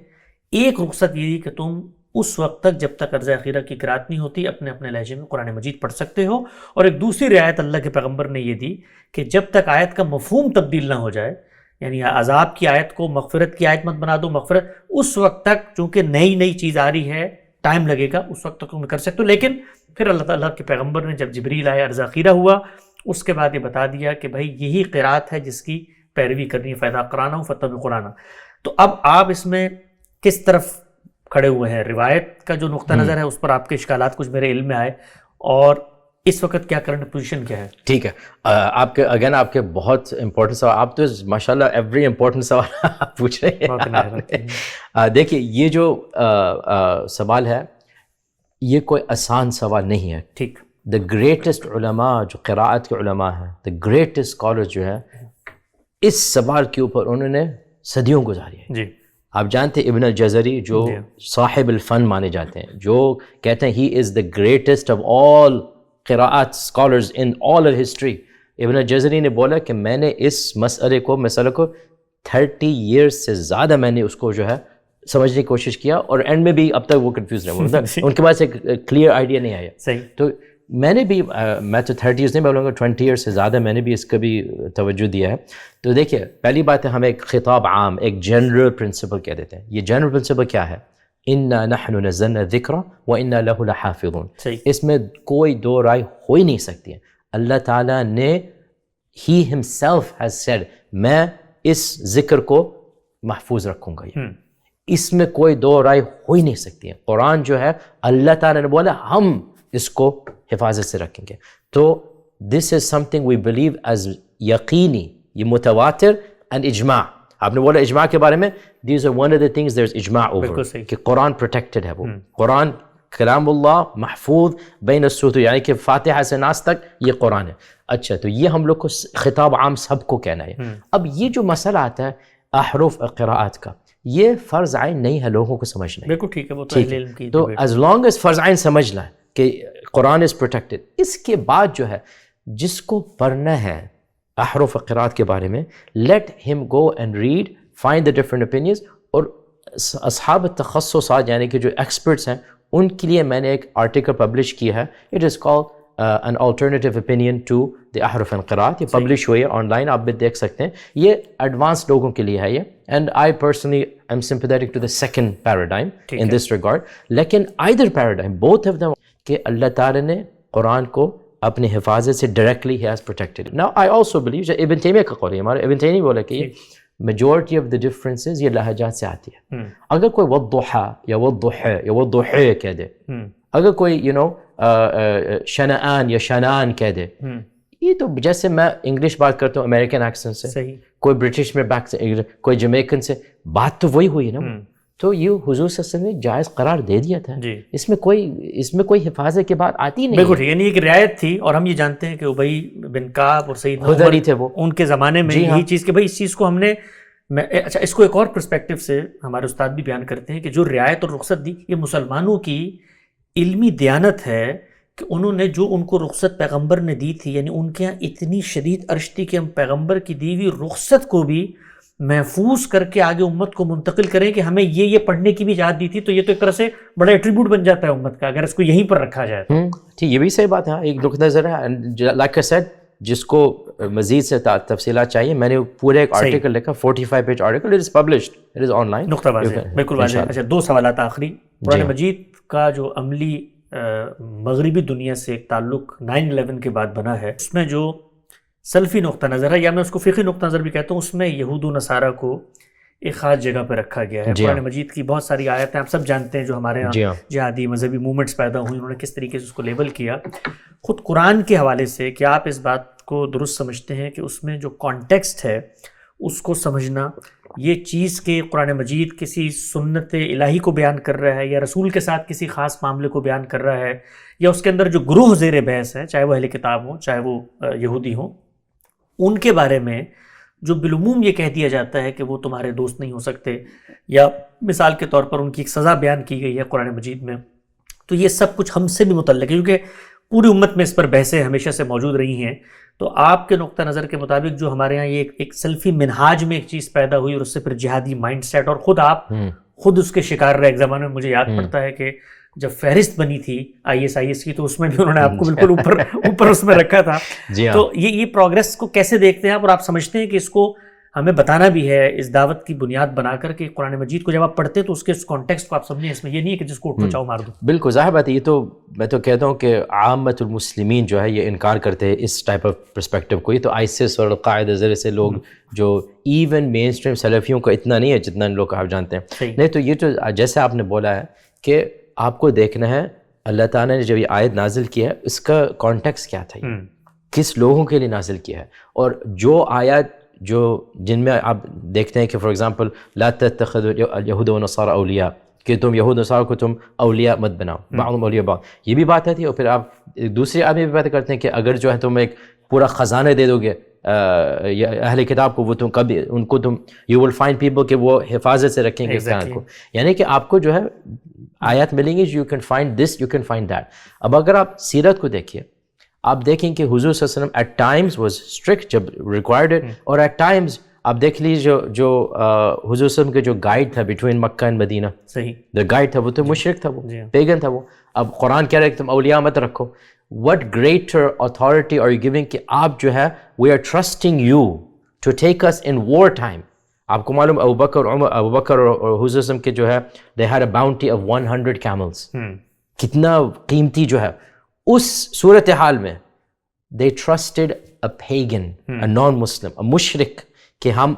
ایک رخصت یہ دی کہ تم اس وقت تک جب تک عرض اخیرہ کی قراءت نہیں ہوتی اپنے اپنے لہجے میں قرآن مجید پڑھ سکتے ہو. اور ایک دوسری رعایت اللہ کے پیغمبر نے یہ دی کہ جب تک آیت کا مفہوم تبدیل نہ ہو جائے، یعنی عذاب کی آیت کو مغفرت کی آیت مت بنا دو، مغفرت اس وقت تک چونکہ نئی چیز آ رہی ہے، ٹائم لگے گا، اس وقت تک تم کر سکتے ہو. لیکن پھر اللہ تعالیٰ کے پیغمبر نے جب جبریل آیا، عرض اخیرہ ہوا، اس کے بعد یہ بتا دیا کہ بھائی یہی قراءت ہے جس کی پیروی کرنی ہے، فَإِذَا قَرَأْنَاهُ فَاتَّبِعْ قُرْآنَهُ. تو اب آپ اس میں کس طرف کھڑے ہوئے ہیں؟ روایت کا جو نقطہ نظر ہے اس پر آپ کے اشکالات کچھ میرے علم میں آئے، اور اس وقت کیا کرنٹ پوزیشن کیا ہے؟ ٹھیک ہے. آپ کے اگین آپ کے بہت امپورٹنٹ سوال، آپ تو ماشاءاللہ ایوری امپورٹنٹ سوال آپ پوچھ رہے ہیں. دیکھیے یہ جو سوال ہے یہ کوئی آسان سوال نہیں ہے. ٹھیک. دا گریٹسٹ علماء جو قراءت کے علماء ہیں، دا گریٹسٹ اسکالر جو ہے، اس سوال کے اوپر انہوں نے صدیوں گزاری ہے. جی. آپ جانتے ہیں ابن الجزری جو صاحب الفن مانے جاتے ہیں، جو کہتے ہیں he is the greatest of all قراءات scholars in all history. Ibn al-Jazari نے بولا کہ میں نے اس مسئلے کو 30 ایئرس سے زیادہ میں نے اس کو جو ہے سمجھنے کی کوشش کیا، اور اینڈ میں بھی اب تک وہ کنفیوز رہے، ان کے پاس ایک کلیئر آئیڈیا نہیں آیا. صحیح. تو میں نے بھی میں تو 30 ایئرس نہیں بولوں گا، 20 ایئرس سے زیادہ میں نے بھی اس کا بھی توجہ دیا ہے. تو دیکھیے پہلی بات ہے، ہم ایک خطاب عام، ایک جنرل پرنسپل کہہ دیتے ہیں. یہ جنرل پرنسپل کیا ہے؟ اِنَّا نَحْنُ نَزَّلْنَا الذِّكْرَ وَإِنَّا لَهُ لَحَافِظُونَ. اس میں کوئی دو رائے ہو ہی نہیں سکتی ہے. اللہ تعالیٰ نے He himself has said میں اس ذکر کو محفوظ رکھوں گا. اس میں کوئی دو رائے ہو ہی نہیں سکتی ہے. قرآن جو ہے اللہ تعالیٰ نے بولا ہم اس کو حفاظت سے رکھیں گے. تو this is something we believe as یقینی، یہ متواتر اینڈ اجماع. آپ نے بولا اجماع کے بارے میں، these are one of the things there is اجماع اوور کہ قرآن پروٹیکٹڈ ہے. وہ قرآن کلام اللہ محفوظ بین السطور، یعنی کہ فاتحہ سے ناس تک یہ قرآن ہے. اچھا، تو یہ ہم لوگ کو خطاب عام سب کو کہنا ہے. اب یہ جو مسئلہ آتا ہے احرف قراءات کا، یہ فرض عین نہیں ہے لوگوں کو سمجھنا. بالکل ٹھیک ہے، وہ تو علم کی تو ایز لانگ ایز فرض عین سمجھ لیں کہ قرآن از پروٹیکٹڈ، اس کے بعد جو ہے جس کو پڑھنا ہے احرف قراءات کے بارے میں، لیٹ ہم go and read, find the different opinions. اور اصحاب تخصصات یعنی کہ جو ایکسپرٹس ہیں ان کے لیے میں نے ایک آرٹیکل پبلش کیا ہے، it is called an alternative opinion to the احرف قراءات. یہ پبلش ہوئی ہے آن لائن، آپ بھی دیکھ سکتے ہیں. یہ ایڈوانس لوگوں کے لیے ہے یہ، and I personally am sympathetic to the second paradigm in this regard. لیکن either paradigm, both of them، کہ اللہ تعالیٰ نے قرآن کو اپنی حفاظت سے directly he has protected it. Now I also believe کہ ابن تیمیہ کا قول ہے، ہمارے ابن تیمیہ بولا کہ majority of the differences یہ لہجات سے آتی ہے. اگر کوئی والضحیٰ یا والضحیٰ یا والضحیٰ کہہ دے، اگر کوئی شنآن یا شنان کہہ دے، یہ تو جیسے میں انگلش بات کرتا ہوں امریکن ایکسنٹ سے، کوئی برٹش میں کوئی جمیکن سے، بات تو وہی ہوئی نا. تو یہ حضور صلی اللہ علیہ وسلم نے جائز قرار دے دیا تھا. اس میں کوئی حفاظت کی بات آتی نہیں. بالکل، یعنی ایک رعایت تھی. اور ہم یہ جانتے ہیں کہ ابی بن کعب اور سیدنا عمر تھے، وہ ان کے زمانے میں یہی چیز کہ بھائی اس چیز کو ہم نے اچھا، اس کو ایک اور پرسپیکٹو سے ہمارے استاد بھی بیان کرتے ہیں کہ جو رعایت اور رخصت دی، یہ مسلمانوں کی علمی دیانت ہے کہ انہوں نے جو ان کو رخصت پیغمبر نے دی تھی، یعنی ان کے یہاں اتنی شدید عرش تھی کہ ہم پیغمبر کی دی ہوئی رخصت کو بھی محفوظ کر کے آگے امت کو منتقل کریں کہ ہمیں یہ پڑھنے کی بھی اجازت دی تھی، تو یہ تو ایک طرح سے بڑا ایٹریبیوٹ بن جاتا ہے امت کا اگر اس کو یہیں پر رکھا جائے تو۔ ٹھیک، یہ بھی صحیح بات ہے، ایک نقطہ نظر ہے، لائک آئی سیڈ، جس کو مزید سے تفصیلات چاہیے، میں نے پورے ایک آرٹیکل لکھا، 45 page article, it is published, it is on line. نقطہ واضح، بالکل واضح۔ اچھا، 2 سوالات آخری۔ قرآن مجید کا جو عملی مغربی دنیا سے ایک تعلق 9/11 کے بعد بنا ہے، اس میں جو سلفی نقطہ نظر ہے، یا میں اس کو فقہی نقطہ نظر بھی کہتا ہوں، اس میں یہود و نصارہ کو ایک خاص جگہ پہ رکھا گیا ہے۔ قرآن مجید کی بہت ساری آیتیں آپ سب جانتے ہیں جو ہمارے یہاں جہادی مذہبی موومنٹس پیدا ہوئی، انہوں نے کس طریقے سے اس کو لیبل کیا۔ خود قرآن کے حوالے سے کیا آپ اس بات کو درست سمجھتے ہیں کہ اس میں جو کانٹیکسٹ ہے اس کو سمجھنا، یہ چیز کہ قرآن مجید کسی سنت الہی کو بیان کر رہا ہے یا رسول کے ساتھ کسی خاص معاملے کو بیان کر رہا ہے، یا اس کے اندر جو گروہ زیر بحث ہے، چاہے وہ اہل کتاب ہوں چاہے وہ یہودی ہوں، ان کے بارے میں جو بالعموم یہ کہہ دیا جاتا ہے کہ وہ تمہارے دوست نہیں ہو سکتے، یا مثال کے طور پر ان کی ایک سزا بیان کی گئی ہے قرآن مجید میں، تو یہ سب کچھ ہم سے بھی متعلق ہے کیونکہ پوری امت میں اس پر بحثیں ہمیشہ سے موجود رہی ہیں۔ تو آپ کے نقطہ نظر کے مطابق جو ہمارے ہاں یہ ایک سلفی منہاج میں ایک چیز پیدا ہوئی اور اس سے پھر جہادی مائنڈ سیٹ، اور خود آپ خود اس کے شکار رہے، ایک زمانے میں مجھے یاد پڑتا ہے کہ جب فہرست بنی تھی IS کی تو اس میں بھی انہوں نے آپ کو بالکل اوپر اس میں رکھا تھا۔ تو یہ پروگریس کو کیسے دیکھتے ہیں آپ، اور آپ سمجھتے ہیں کہ اس کو ہمیں بتانا بھی ہے اس دعوت کی بنیاد بنا کر کہ قرآن مجید کو جب آپ پڑھتے ہیں تو اس کے کانٹیکسٹ کو آپ سمجھیں، اس میں یہ نہیں ہے کہ جس کو اٹھو چاہو مار دو۔ بالکل ظاہر بات ہے، یہ تو میں تو کہتا ہوں کہ عامت المسلمین جو ہے یہ انکار کرتے ہیں اس ٹائپ آف پرسپیکٹیو کو، یہ تو ISIS اور القاعدہ ذریعے سے لوگ جو ایون مین اسٹریم سلفیوں کا اتنا نہیں ہے جتنا لوگ آپ جانتے ہیں۔ نہیں تو یہ تو جیسے آپ نے بولا ہے کہ آپ کو دیکھنا ہے اللہ تعالیٰ نے جب یہ آیت نازل کیا ہے اس کا کانٹیکسٹ کیا تھا، کس لوگوں کے لیے نازل کیا ہے، اور جو آیات جن میں آپ دیکھتے ہیں کہ فار ایگزامپل لا تتخذوا الیہود والنصارى اولیاء، کہ تم یہود نصارہ کو تم اولیاء مت بناؤ، بعضهم اولیاء بعض، یہ بھی بات آتی ہے۔ اور پھر آپ دوسری آدمی بھی بات کرتے ہیں کہ اگر جو ہے تم ایک پورا خزانہ دے دو گے اہل کتاب کو، وہ تم کبھی ان کو تم یو ول فائنڈ پیپل کہ وہ حفاظت سے رکھیں گے اس کائنات کو، یعنی کہ آپ کو جو ہے آیات ملیں گی، you can find this, you can find that. اب اگر آپ سیرت کو دیکھیے، آپ دیکھیں کہ حضور صلی اللہ علیہ وسلم ایٹ ٹائمز واز اسٹرکٹ جب ریکوائرڈ اٹ، اور ایٹ ٹائمز آپ دیکھ لیجیے جو حضور صلی اللہ علیہ وسلم کے جو گائیڈ تھا بٹوین مکہ اینڈ مدینہ، صحیح دا گائیڈ تھا، وہ تو مشرک تھا، وہ پیگن تھا وہ۔ اب قرآن کہہ رہے کہ تم اولیاء مت رکھو، what greater authority are you giving کہ آپ جو ہے we are trusting you to take us in war time. آپ کو معلوم ابوبکر اور حضور صلی اللہ علیہ وسلم کے جو ہے they had a bounty of 100 camels، کتنا قیمتی جو ہے اس صورتحال میں they trusted a pagan, a non-Muslim, a مشرک، کہ ہم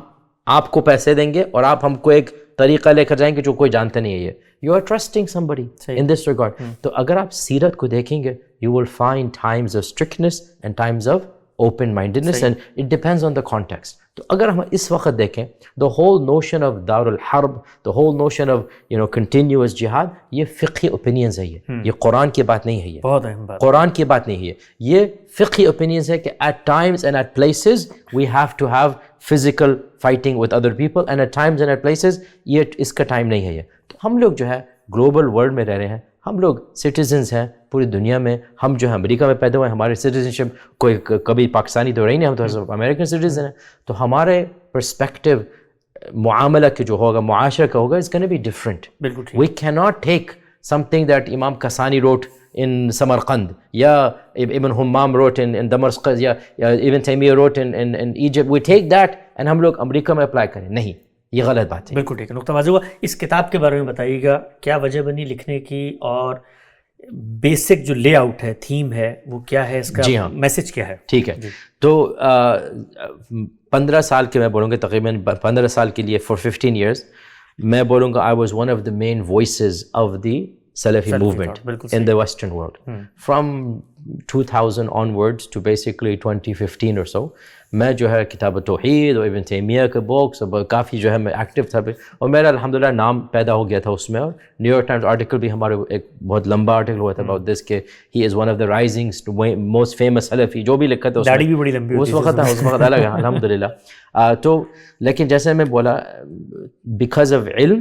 آپ کو پیسے دیں گے اور آپ ہم کو ایک طریقہ لے کر جائیں گے جو کوئی جانتا نہیں ہے، یہ you are trusting somebody in this regard۔ تو اگر آپ سیرت کو دیکھیں گے you will find times of strictness and times of open mindedness and it depends on the context۔ تو اگر ہم اس وقت دیکھیں the whole notion of دار الحرب، the whole notion of continuous jihad، یہ فقہی opinions ہے، یہ قرآن کی بات نہیں ہے، یہ بہت اہم بات، قرآن کی بات نہیں ہے، یہ فقہی opinions ہے کہ at times and at places we have to have physical fighting with other people and at times and at places یہ اس کا ٹائم نہیں ہے۔ یہ تو ہم لوگ جو ہے گلوبل ورلڈ میں رہ رہے ہیں، ہم لوگ سٹیزنز ہیں پوری دنیا میں، ہم جو ہے امریکہ میں پیدا ہوئے ہیں، ہمارے سٹیزنشپ کوئی کبھی پاکستانی تو رہی نہیں، ہم تو امریکن سٹیزن ہیں، تو ہمارے پرسپیکٹیو معاملہ کے جو ہوگا، معاشرہ کا ہوگا، it's going to be different۔ we cannot take something that امام کسانی wrote in Samarkand یا ابن حمام wrote in Damascus یا ابن تیمیہ wrote in Egypt، we take that and ہم لوگ امریکہ میں اپلائی کریں، نہیں، یہ غلط بات ہے۔ بالکل ٹھیک ہے، نقطہ واضح ہوا۔ اس کتاب کے بارے میں بتائیے گا، کیا وجہ بنی لکھنے کی، اور بیسک جو لے آؤٹ ہے، تھیم ہے، وہ کیا ہے، اس کا میسج کیا ہے؟ ٹھیک ہے، تو 15 سال کے میں بولوں گا، تقریباً 15 سال کے لیے for 15 years میں بولوں گا I was one of the main voices of the Salafi movement in the Western world from 2000 onwards to basically 2015 or so۔ میں جو ہے کتاب توحید اور ابن تیمیہ کے بکس اور کافی جو ہے میں ایکٹیو تھا، اور میرا الحمدللہ نام پیدا ہو گیا تھا اس میں، اور نیو یارک ٹائمز آرٹیکل بھی ہمارے ایک بہت لمبا آرٹیکل ہوا تھا about this کہ he is one of the rising most famous Salafi، جو بھی لکھا تھا داڑھی بھی بڑی لمبی اس وقت تھا، اس وقت الگ ہے الحمدللہ۔ تو لیکن جیسے میں بولا because of علم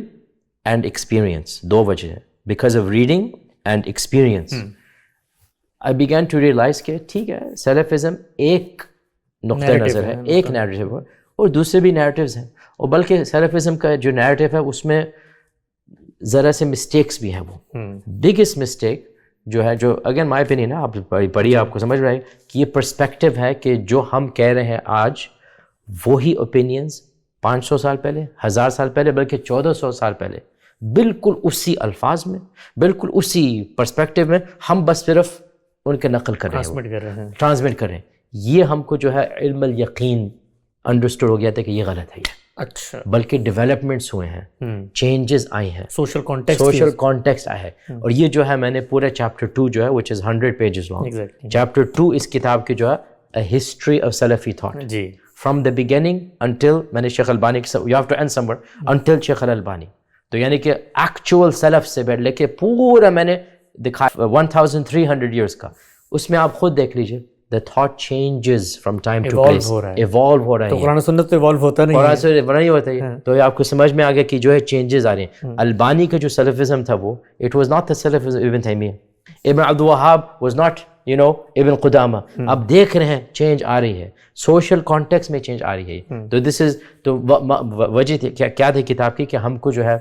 and experience، دو وجہ ہے، because of reading and experience۔ I began to realize کہ ٹھیک ہے سیلفزم ایک نقطۂ نظر ہے, ایک نیریٹو ہے, اور دوسرے بھی نیریٹیوز ہیں, اور بلکہ سیلفزم کا جو نیریٹو ہے اس میں ذرا سے مسٹیکس بھی ہیں. وہ بگیسٹ مسٹیک جو ہے, جو اگین مائی اوپینین ہے, آپ پڑھیے آپ کو سمجھ رہے ہیں کہ یہ پرسپیکٹو ہے کہ جو ہم کہہ رہے ہیں آج وہی اوپینینز 500 سال پہلے, 1000 سال پہلے, بلکہ 1400 سال پہلے بالکل اسی الفاظ میں, بالکل اسی پرسپیکٹو میں, ہم بس صرف ان کے نقل کر رہے ہیں, ٹرانسمٹ کر رہے ہیں. یہ ہم کو جو ہے علم الیقین انڈرسٹوڈ ہو گیا تھا کہ یہ غلط ہے. اچھا, بلکہ ڈیولپمنٹس ہوئے ہیں, چینجز آئی ہیں, سوشل کانٹیکسٹ آئے ہے. اور یہ جو ہے میں نے پورے چیپٹر 2 جو ہے which is 100 pages long, chapter 2 اس کتاب کی جو ہے a history of Salafi thought G, from the beginning until میں نے شیخ البانی کی, you have to end somewhere, until شیخ البانی. تو یعنی کہ ایکچوئل سلف سے بیٹھ لے کے پورا میں نے دکھایا 1300 years کا. اس میں آپ خود دیکھ لیجیے the thought changes from time to place, evolve ہو رہا ہے. تو قرآن سنت تو ایوالو ہوتا نہیں ہے, قرآن سنت نہیں ہوتا ہے. تو آپ کو سمجھ میں آ گیا کہ جو ہے چینجز آ رہے ہیں. البانی کا جو سلفزم تھا وہ it was not the Salafism ابن تیمیہ, ابن عبد الوہاب was not ابن قدامہ. اب دیکھ رہے ہیں چینج آ رہی ہے, سوشل کانٹیکس میں چینج آ رہی ہے. تو دس از تو وجہ کیا تھی کتاب کی کہ ہم کو جو ہے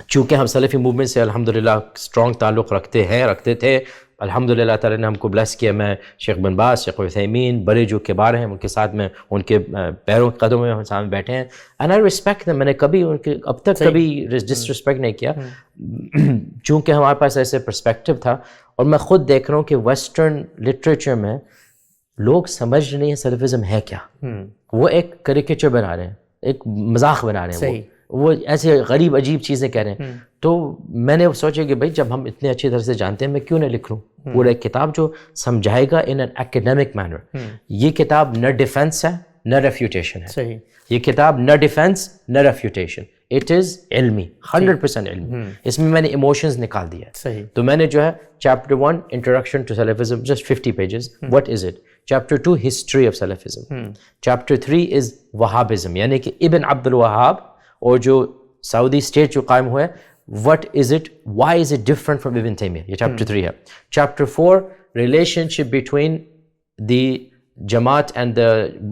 چونکہ ہم سلفی موومنٹ سے الحمدللہ اسٹرانگ تعلق رکھتے تھے, الحمدللہ تعالیٰ نے ہم کو بلیس کیا. میں شیخ بن باز, شیخ عثیمین, بڑے جو کبار ہیں ان کے ساتھ میں ان کے پیروں قدموں میں ہم سامنے بیٹھے ہیں. And I respect them. میں نے کبھی ان کے اب تک کبھی ڈس رسپیکٹ نہیں کیا, چونکہ ہمارے پاس ایسے پرسپیکٹو تھا. اور میں خود دیکھ رہا ہوں کہ ویسٹرن لٹریچر میں لوگ سمجھ نہیں ہیں سلفزم ہے کیا. وہ ایک کریکیچر بنا رہے ہیں, ایک مذاق بنا رہے ہیں, وہ ایسے غریب عجیب چیزیں کہہ رہے ہیں. تو میں نے سوچا کہ بھائی جب ہم اتنے اچھی طرح سے جانتے ہیں میں کیوں نہ لکھ لوں پورا ایک کتاب جو سمجھائے گا ان این ایکڈیمک مینر. یہ کتاب نہ ڈیفینس ہے نہ ریفیوٹیشن ہے. یہ کتاب نہ ڈیفینس نہ ریفیوٹیشن, اٹ از علمی, 100% علمی. اس میں نے ایموشنز نکال دیا. تو میں نے جو ہے chapter 1 introduction to Salafism, just 50 pages, what is it. Chapter 2 history of Salafism. Chapter 3 is Wahhabism, یعنی کہ ابن عبد الوہاب اور جو سعودی اسٹیٹ جو قائم ہوئے, what is it, why is it different from Ibn Taymiyyah. یہ چیپٹر 3 ہے. Chapter 4 relationship between the Jamaat and the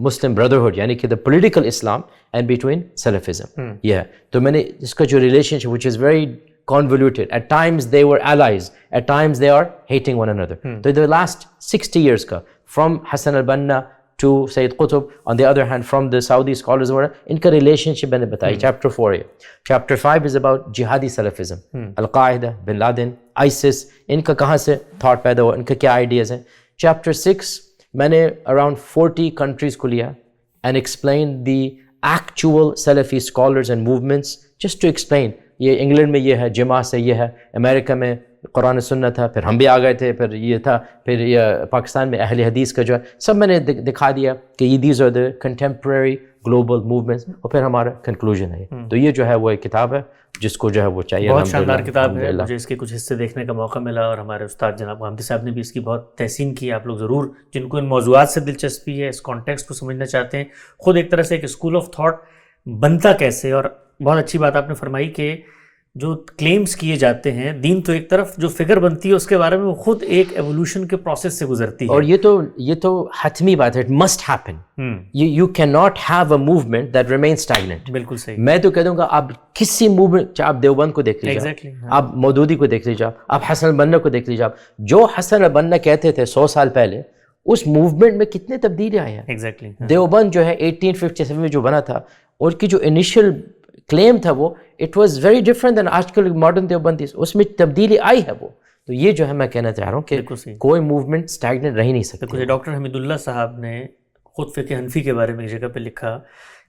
Muslim Brotherhood, یعنی کہ the political Islam and between Salafism. یہ تو میں نے اس کا جو relationship which is very convoluted, at times they were allies, at times they are hating one another. تو the last 60 years کا from Hassan al-Banna to Sayyid Qutb, on the other hand from the Saudi scholars, ان کا relationship میں نے بتائی. چیپٹر 4 ہے. چیپٹر 5 is about جہادی Salafism, al Qaeda, bin Laden, ISIS, ان کا کہاں سے تھاٹ پیدا ہوا, ان کے کیا آئیڈیاز ہیں. چیپٹر 6 میں نے اراؤنڈ 40 countries کو لیا and explain the actual Salafi scholars and movements, just to explain. یہ انگلینڈ میں یہ ہے, جماع سے یہ ہے, امریکہ میں قرآن سنت تھا, پھر ہم بھی آ گئے تھے, پھر یہ تھا, پھر یہ پاکستان میں اہل حدیث کا جو ہے, سب میں نے دکھا دیا کہ یہ these are the contemporary global movements, اور پھر ہمارا کنکلوژن ہے. تو یہ جو ہے وہ ایک کتاب ہے جس کو جو ہے وہ چاہیے. بہت شاندار کتاب ہے, مجھے اس کے کچھ حصے دیکھنے کا موقع ملا, اور ہمارے استاد جناب غامدی صاحب نے بھی اس کی بہت تحسین کی. آپ لوگ ضرور جن کو ان موضوعات سے دلچسپی ہے, اس کانٹیکسٹ کو سمجھنا چاہتے ہیں, خود ایک طرح سے ایک اسکول آف تھاٹ بنتا کیسے. اور بہت اچھی بات آپ نے فرمائی کہ جو کلیمز کیے جاتے ہیں, دین تو ایک طرف, جو فگر بنتی ہے اس کے بارے میں وہ خود ایک ایوولوشن کے پروسیس سے گزرتی ہے. اور یہ تو حتمی بات ہے, it must happen. You can not have a movement that remain اسٹیگننٹ. بالکل صحیح. میں تو کہہ دوں گا آپ کسی موومنٹ, چاہے آپ دیوبند کو دیکھ لیجیے, آپ مودودی کو دیکھ لیجیے, آپ حسن البنا کو دیکھ لیجیے, آپ جو حسن البنا کہتے تھے 100 سال پہلے, اس موومنٹ میں کتنے تبدیلی آئے ہیں. ایگزیکٹلی. دیوبند جو ہے 1857 میں جو بنا تھا, اور کی جو انیشیل کلیم تھا وہ اٹ واز ویری ڈفرنٹ دین آج کل ماڈرن دیوبندی, اس میں تبدیلی آئی ہے وہ. تو یہ جو ہے میں کہنا چاہ رہا ہوں کہ کوئی موومنٹ اسٹیگننٹ رہ ہی نہیں سکتی. ڈاکٹر حمید اللہ صاحب نے خود فقہ حنفی کے بارے میں ایک جگہ پہ لکھا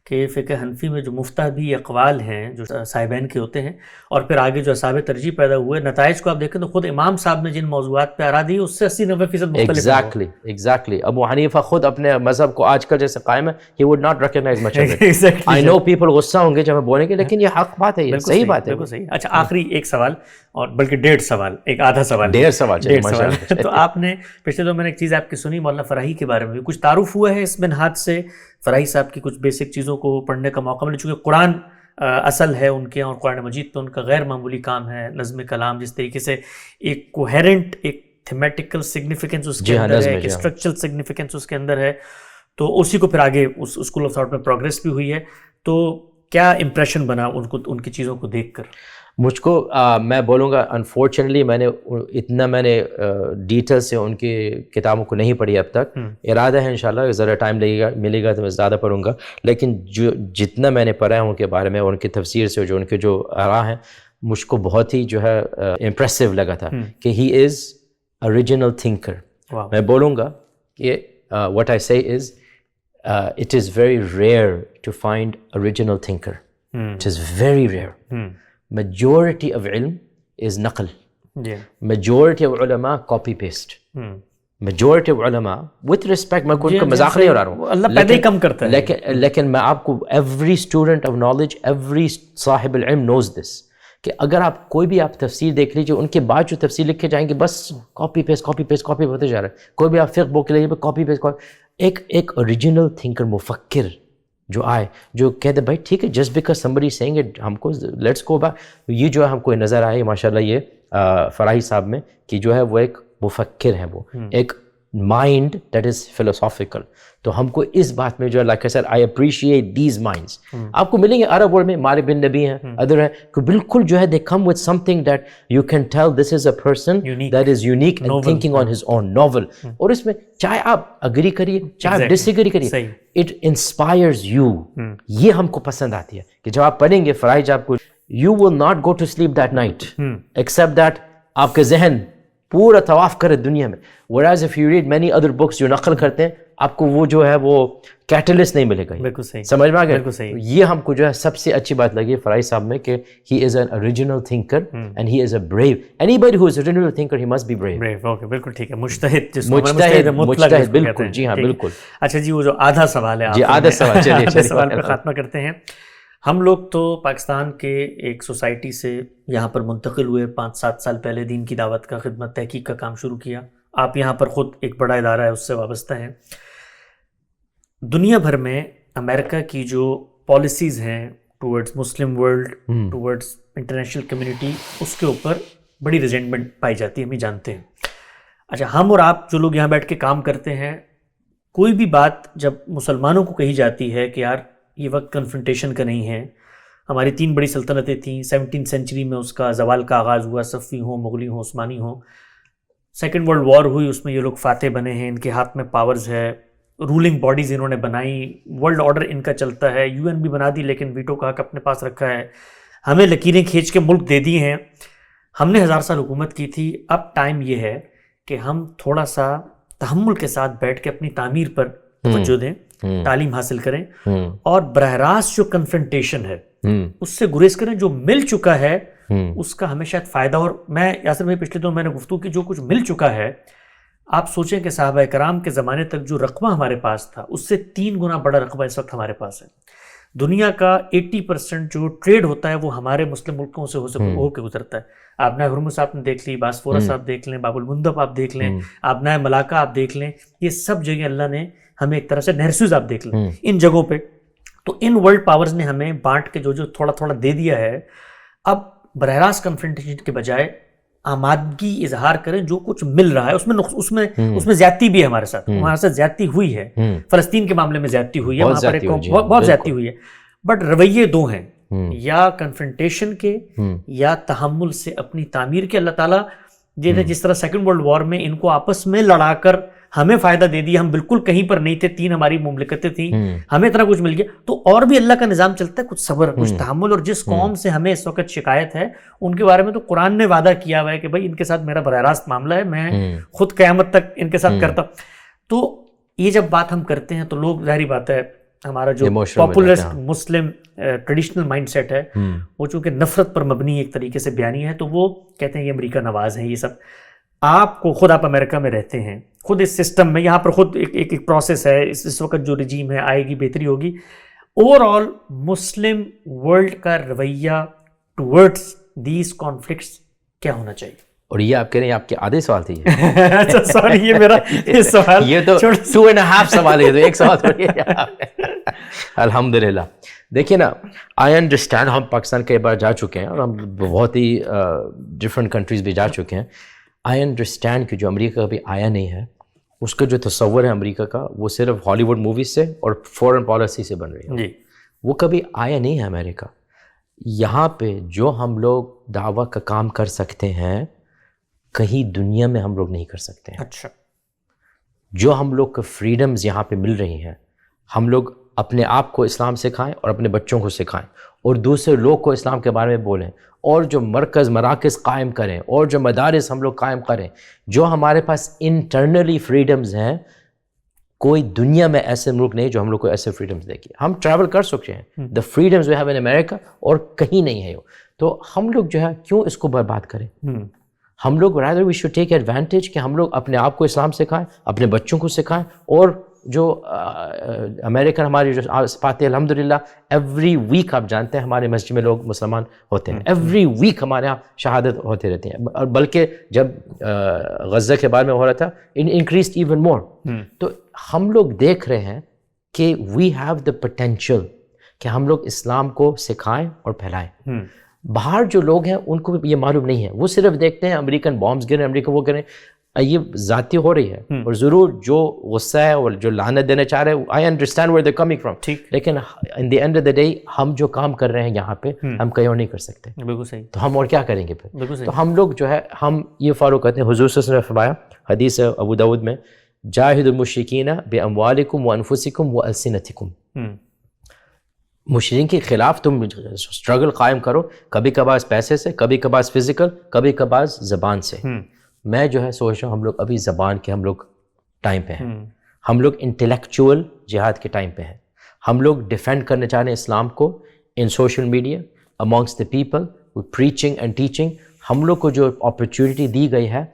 کہ فقہ حنفی میں جو مفتہبی اقوال ہیں جو صاحبین کے ہوتے ہیں, اور پھر آگے جو اصحاب ترجیح پیدا ہوئے, نتائج کو آپ دیکھیں تو خود امام صاحب نے جن موضوعات پہ آرا دی اس سے 80-90% مختلف ہے. ایگزیکٹلی. ابو حنیفہ خود اپنے مذہب کو آج کل جیسے قائم ہے, he would not recognize much of it. I know people غصہ ہوں گے جب ہم بولیں گے, لیکن یہ حق بات ہے, یہ صحیح بات ہے. بالکل صحیح. اچھا, آخری ایک سوال, اور بلکہ 1.5 سوال, ایک آدھا سوال, 1.5 سوال. تو آپ نے پچھلے دو میں نے ایک چیز آپ کی سنی, مولانا فراہی کے بارے میں بھی کچھ تعارف ہوا ہے اس منہاج سے. فراہی صاحب کی کچھ بیسک چیزوں کو پڑھنے کا موقع ملا, چونکہ قرآن اصل ہے ان کے, اور قرآن مجید تو ان کا غیر معمولی کام ہے, نظم کلام, جس طریقے سے ایک کوہیرنٹ ایک تھیمیٹیکل سگنیفیکنس اس کے اندر ہے, ایک اسٹرکچرل سگنیفیکنس اس کے اندر ہے, تو اسی کو پھر آگے اس اسکول آف تھاٹ میں پروگریس بھی ہوئی ہے. تو کیا امپریشن بنا ان کی چیزوں کو دیکھ کر؟ مجھ کو میں بولوں گا انفارچونیٹلی میں نے ڈیٹیل سے ان کی کتابوں کو نہیں پڑھی اب تک. ارادہ ہے انشاءاللہ ذرا ٹائم ملے گا تو میں زیادہ پڑھوں گا, لیکن جتنا میں نے پڑھا ہے ان کے بارے میں, ان کی تفسیر سے جو ان کے جو آراء ہیں, مجھ کو بہت ہی جو ہے امپریسو لگا تھا کہ ہی از اوریجنل تھنکر. میں بولوں گا کہ what I say is it is very rare to find original thinker. It is very rare. Majority of ilm is naql. Majority of ulama copy paste. Majority of ulama, with respect, میں کوئی مذاق نہیں اڑا رہا ہوں, اللہ پیدا ہی کم کرتا ہے, لیکن میں آپ کو every student of knowledge, every صاحب العلم knows this, کہ اگر آپ کوئی بھی آپ تفسیر دیکھ لیجیے, ان کے بعد جو تفسیر لکھے جائیں گے بس copy paste copy paste copy ہوتے جا رہا ہے. کوئی بھی آپ فقہ بک لے لیجیے کاپی پیسٹ. ایک اوریجنل تھنکر مفکر جو آئے, جو کہتے بھائی ٹھیک ہے, just because somebody saying it, ہم کو لیٹس گو بیک. یہ جو ہے ہم کو نظر آئے ماشاء اللہ یہ فراہی صاحب میں کہ جو ہے وہ ایک مفکر ہیں, وہ ایک مائنڈ دیٹ از فلوسافیکل. تو ہم کو اس بات میں جو ہے like sir I appreciate these minds. آپ کو ملیں گے عرب ورلڈ میں, مالک بن نبی ہیں, ادر ہیں, کہ بالکل جو ہے they come with something that you can tell this is a person that is unique and thinking on his own novel. اور اس میں چاہے آپ اگری کریے چاہے آپ ڈس ایگری کریے, اٹ انسپائرز یو. یہ ہم کو پسند آتی ہے کہ جب آپ پڑھیں گے فرائض, آپ کو you will not go to sleep that night except that آپ کے ذہن پورا طواف کرے دنیا میں. whereas if you read many other books جو نقل کرتے ہیں, آپ کو وہ جو ہے وہ کیٹلسٹ نہیں ملے گا. بالکل صحیح, سمجھ میں آ گیا. یہ ہم کو جو ہے سب سے اچھی بات لگی فرائی صاحب میں کہ he is an original thinker and he is a brave. anybody who is a original thinker he must be brave. Okay بالکل ٹھیک ہے. مجتہد بالکل, جی ہاں بالکل. اچھا جی, وہ جو آدھا سوال ہے, جی آدھا سوال, چلیے سوال پہ خاتمہ کرتے ہیں. ہم لوگ تو پاکستان کے ایک سوسائٹی سے یہاں پر منتقل ہوئے 5-7 سال پہلے, دین کی دعوت کا, خدمت تحقیق کا کام شروع کیا. آپ یہاں پر خود ایک بڑا ادارہ ہے اس سے وابستہ ہیں. دنیا بھر میں امریکہ کی جو پالیسیز ہیں towards Muslim world, towards international community, اس کے اوپر بڑی ریزنٹمنٹ پائی جاتی ہے, ہم یہ جانتے ہیں. اچھا, ہم اور آپ جو لوگ یہاں بیٹھ کے کام کرتے ہیں, کوئی بھی بات جب مسلمانوں کو کہی جاتی ہے کہ یار یہ وقت کنفرنٹیشن کا نہیں ہے, ہماری 3 بڑی سلطنتیں تھیں, 17 سینچری میں اس کا زوال کا آغاز ہوا, صفوی ہوں, مغلی ہوں, عثمانی ہوں. سیکنڈ ورلڈ وار ہوئی, اس میں یہ لوگ فاتح بنے ہیں, ان کے ہاتھ میں پاورز ہے, رولنگ باڈیز انہوں نے بنائی, ورلڈ آرڈر ان کا چلتا ہے, UN بھی بنا دی لیکن ویٹو کا حق اپنے پاس رکھا ہے, ہمیں لکیریں کھینچ کے ملک دے دیے ہیں. ہم نے 1000 سال حکومت کی تھی. اب ٹائم یہ ہے کہ ہم تھوڑا سا تحمل کے ساتھ بیٹھ کے اپنی تعمیر پر توجہ دیں, تعلیم حاصل کریں, اور براہ راست جو کنفرنٹیشن ہے اس سے گریز کریں. جو مل چکا ہے اس کا ہمیں شاید فائدہ. اور میں یاسر بھائی پچھلے دنوں میں نے گفتگو کی, جو کچھ مل چکا ہے, آپ سوچیں کہ صحابہ کرام کے زمانے تک جو رقبہ ہمارے پاس تھا اس سے 3 گنا بڑا رقبہ اس وقت ہمارے پاس ہے. دنیا کا 80% جو ٹریڈ ہوتا ہے وہ ہمارے مسلم ملکوں سے ہو کے گزرتا ہے. آبنائے ہرمز آپ نے دیکھ لی, باسفورا صاحب دیکھ لیں, باب المندب آپ دیکھ لیں, آبنائے ملاقہ آپ دیکھ لیں, یہ سب جگہ اللہ نے ہمیں ایک طرح سے نہرسوز آپ دیکھ لیں ان جگہوں پہ. تو ان ورلڈ پاورز نے ہمیں بانٹ کے جو تھوڑا تھوڑا دے دیا ہے. اب براہ راست کنفرنٹیشن کے بجائے آمادگی اظہار کریں, جو کچھ مل رہا ہے اس میں زیادتی بھی ہے ہمارے ساتھ, ہمارے ساتھ زیادتی ہوئی ہے. فلسطین کے معاملے میں زیادتی ہوئی ہے, وہاں پر بہت زیادتی ہوئی ہے. بٹ رویے 2 ہیں, یا کنفرنٹیشن کے یا تحمل سے اپنی تعمیر کے. اللہ تعالیٰ جس طرح سیکنڈ ورلڈ وار میں ان کو آپس میں لڑا کر ہمیں فائدہ دے دیا, ہم بالکل کہیں پر نہیں تھے, 3 ہماری مملکتیں تھیں, ہمیں اتنا کچھ مل گیا. تو اور بھی اللہ کا نظام چلتا ہے, کچھ صبر, کچھ تحمل. اور جس قوم سے ہمیں اس وقت شکایت ہے ان کے بارے میں تو قرآن نے وعدہ کیا ہوا ہے کہ بھائی ان کے ساتھ میرا براہ راست معاملہ ہے, میں خود قیامت تک ان کے ساتھ کرتا. تو یہ جب بات ہم کرتے ہیں تو لوگ, ظاہری بات ہے, ہمارا جو پاپولسٹ مسلم ٹریڈیشنل مائنڈ سیٹ ہے وہ چونکہ نفرت پر مبنی ایک طریقے سے بیانی ہے, تو وہ کہتے ہیں یہ امریکہ نواز ہیں یہ سب. آپ کو خود, آپ امریکہ میں رہتے ہیں, خود اس سسٹم میں, یہاں پر خود ایک پروسیس ہے, اس وقت جو رجیم ہے آئے گی, بہتری ہوگی. اوور آل مسلم ورلڈ کا رویہ ٹورڈز دیز کانفلکٹس کیا ہونا چاہیے؟ اور یہ آپ کہہ رہے ہیں آپ کے آدھے سوال تھے اچھا سوری, یہ میرا سوال, یہ تو 2.5 سوال ہے, تو ایک سوال تھوڑی ہے. الحمدللہ. دیکھیے نا, آئی انڈرسٹینڈ, ہم پاکستان کئی بار جا چکے ہیں اور ہم بہت ہی ڈفرینٹ کنٹریز بھی جا چکے ہیں. آئی انڈرسٹینڈ کہ جو امریکہ ابھی آیا نہیں ہے اس کا جو تصور ہے امریکہ کا وہ صرف ہالی ووڈ موویز سے اور فورن پالیسی سے بن رہی ہے جی. وہ کبھی آیا نہیں ہے امریکہ. یہاں پہ جو ہم لوگ دعویٰ کا کام کر سکتے ہیں کہیں دنیا میں ہم لوگ نہیں کر سکتے ہیں. اچھا. جو ہم لوگ کو فریڈمز یہاں پہ مل رہی ہیں ہم لوگ اپنے آپ کو اسلام سکھائیں اور اپنے بچوں کو سکھائیں اور دوسرے لوگ کو اسلام کے بارے میں بولیں اور جو مراکز قائم کریں اور جو مدارس ہم لوگ قائم کریں. جو ہمارے پاس انٹرنلی فریڈمز ہیں کوئی دنیا میں ایسے ملک نہیں جو ہم لوگ کو ایسے فریڈمز دے گی. ہم ٹریول کر سکتے ہیں دا فریڈمز وی ہیو ان امریکہ اور کہیں نہیں ہے. تو ہم لوگ جو ہے کیوں اس کو برباد کریں. ہم لوگ rather we should take advantage کہ ہم لوگ اپنے آپ کو اسلام سکھائیں اپنے بچوں کو سکھائیں. اور جو امریکن ہماری جو پاتے الحمدللہ ایوری ویک آپ جانتے ہیں ہمارے مسجد میں لوگ مسلمان ہوتے ہیں. ایوری ویک ہمارے یہاں شہادت ہوتے رہتی ہیں. اور بلکہ جب غزہ کے بارے میں ہو رہا تھا انکریزڈ ایون مور. تو ہم لوگ دیکھ رہے ہیں کہ وی ہیو دا پوٹینشیل کہ ہم لوگ اسلام کو سکھائیں اور پھیلائیں. باہر جو لوگ ہیں ان کو یہ معلوم نہیں ہے. وہ صرف دیکھتے ہیں امریکن بامبس گریں امریکہ وہ کریں. یہ ذاتی ہو رہی ہے اور ضرور جو غصہ ہے اور جو لعنت دینا چاہ رہے ہیں I understand where they coming from. لیکن in the end of the day ہم جو کام کر رہے ہیں یہاں پہ ہم کہیں اور نہیں کر سکتے. بالکل صحیح. تو ہم اور کیا کریں گے پھر. تو ہم لوگ جو ہے ہم یہ فالو کرتے ہیں. حضور صلی اللہ علیہ وسلم نے فرمایا حدیث ابو داؤد میں جاہد المشرکین باموالکم وانفسکم والسنتکم. مشرکین کے خلاف تم اسٹرگل قائم کرو کبھی کبھار پیسے سے کبھی کبھار فزیکل کبھی کبھار زبان سے. میں جو ہے سوچ رہا ہوں ہم لوگ ابھی زبان کے ہم لوگ ٹائم پہ ہیں. ہم لوگ انٹلیکچوئل جہاد کے ٹائم پہ ہیں. ہم لوگ ڈیفینڈ کرنے چاہ رہے ہیں اسلام کو in social media amongst the people preaching and teaching. ہم لوگ کو جو اپرچونیٹی دی گئی ہے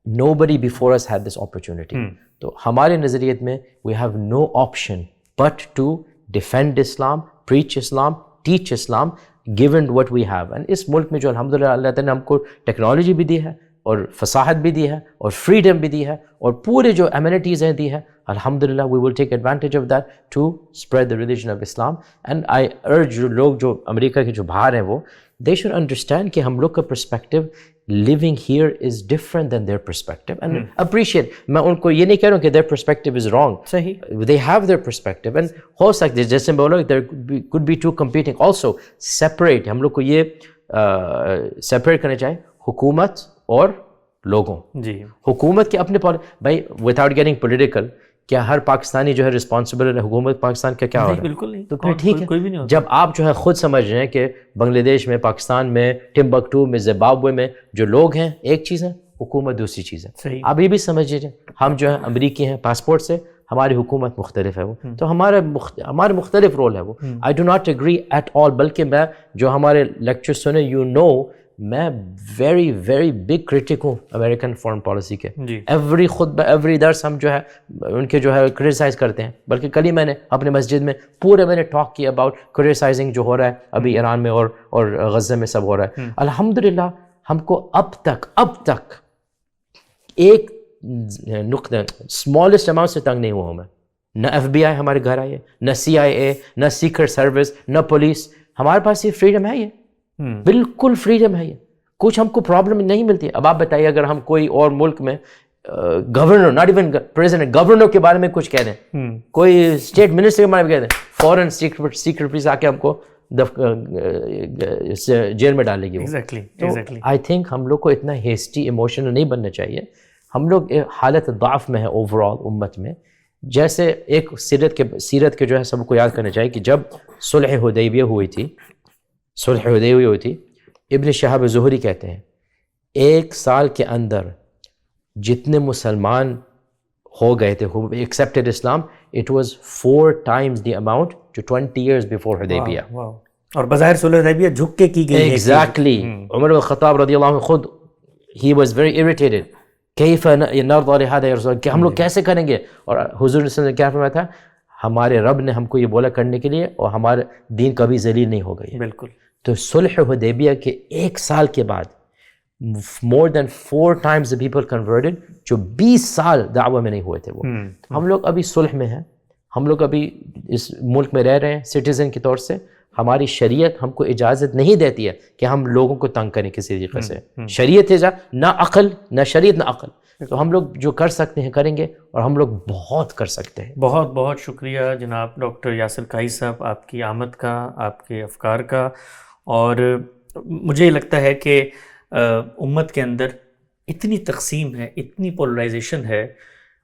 nobody before us had this opportunity. تو ہمارے نظریت میں we have no option but to defend Islam, preach Islam, teach Islam given what we have. and اس ملک میں جو الحمدللہ اللہ تعالیٰ نے ہم کو ٹیکنالوجی بھی دی ہے اور فصاحت بھی دی ہے اور فریڈم بھی دی ہے اور پورے جو امینٹیز ہیں دی ہے الحمدللہ we will take advantage of that to spread the religion of Islam. and I urge لوگ جو امریکہ کے جو باہر ہیں وہ they should understand کہ ہم لوگ کا perspective living here is different than their perspective and appreciate. میں ان کو یہ نہیں کہہ رہا ہوں کہ their perspective is wrong. صحیح. they have their perspective and ہو سکتے ہیں جیسے بولو there could be two competing. also separate ہم لوگ کو یہ separate کرنا چاہیے حکومت اور لوگوں. جی. حکومت کے اپنے بھائی without getting political کیا ہر پاکستانی جو ہے رسپانسبل ہے حکومت پاکستان کا کیا ہو رہا ہے؟ بالکل نہیں. تو پھر ٹھیک کوئی بھی نہیں ہے. ہوتا. جب آپ جو ہے خود سمجھ رہے ہیں کہ بنگلہ دیش میں پاکستان میں ٹمبکٹو میں زمبابوے میں جو لوگ ہیں ایک چیز ہے حکومت دوسری چیز ہے. صحیح. آپ یہ بھی سمجھ لیجیے ہم جو ہے امریکی ہیں پاسپورٹ سے ہماری حکومت مختلف ہے وہ تو ہمارے مختلف رول ہے وہ. I do not agree at all. بلکہ میں جو ہمارے لیکچر سنے یو نو میں ویری ویری بگ کرٹک ہوں امریکن فارن پالیسی کے. ایوری خطبہ ایوری درس ہم جو ہے ان کے جو ہے کرٹیسائز کرتے ہیں. بلکہ کل ہی میں نے اپنے مسجد میں پورے میں نے ٹاک کیا اباؤٹ کرٹیسائزنگ جو ہو رہا ہے ابھی ایران میں اور غزہ میں سب ہو رہا ہے. الحمدللہ ہم کو اب تک ایک نقطہ اسمالسٹ اماؤنٹ سے تنگ نہیں ہوا ہوں میں. نہ ایف بی آئی ہمارے گھر آئی ہے نہ سی آئی اے نہ سیکرٹ سروس نہ پولیس. ہمارے پاس یہ فریڈم ہے. یہ بالکل فریڈم ہے. یہ کچھ ہم کو پرابلم نہیں ملتی. اب آپ بتائیے اگر ہم کوئی اور ملک میں governor not even president governor کے بارے میں کچھ کہہ دیں کوئی اسٹیٹ منسٹر کے بارے میں کہہ دیں فوراً سیکرٹ پولیس آ کے ہم کو جیل میں ڈالے گی. آئی تھنک ہم لوگ کو اتنا ہیسٹی ایموشنل نہیں بننا چاہیے. ہم لوگ حالت ضعف میں ہے اوور آل امت میں. جیسے ایک سیرت کے جو ہے سب کو یاد کرنا چاہیے کہ جب صلح حدیبیہ ہوئی تھی ابن شہاب زہری کہتے ہیں 1 سال کے اندر جتنے مسلمان ہو گئے تھے who accepted Islam it was 4 times the amount جو 20 years before حدیبیہ. اور بظاہر صلح حدیبیہ جھک کے کی گئی. ایگزیکٹلی. عمر بن الخطاب رضی اللہ عنہ خود he was very irritated کیف نرضى لهذا یا رسول کہ ہم لوگ کیسے کریں گے. اور حضور صلی اللہ علیہ وسلم نے کیا فرمایا تھا ہمارے رب نے ہم کو یہ بولا کرنے کے لیے اور ہمارا دین کبھی ذلیل نہیں ہو گئی. بالکل. تو صلح حدیبیہ کے 1 سال کے بعد more than 4 times the people converted جو 20 سال دعوہ میں نہیں ہوئے تھے وہ. ہم لوگ ابھی صلح میں ہیں. ہم لوگ ابھی اس ملک میں رہ رہے ہیں سٹیزن کے طور سے ہماری شریعت ہم کو اجازت نہیں دیتی ہے کہ ہم لوگوں کو تنگ کریں کسی طریقے سے. شریعت ہے نہ عقل، نہ شریعت نہ عقل. تو ہم لوگ جو کر سکتے ہیں کریں گے، اور ہم لوگ بہت کر سکتے ہیں. بہت بہت شکریہ جناب ڈاکٹر یاسر کائی صاحب، آپ کی آمد کا، آپ کے افکار کا. اور مجھے لگتا ہے کہ امت کے اندر اتنی تقسیم ہے، اتنی پولرائزیشن ہے،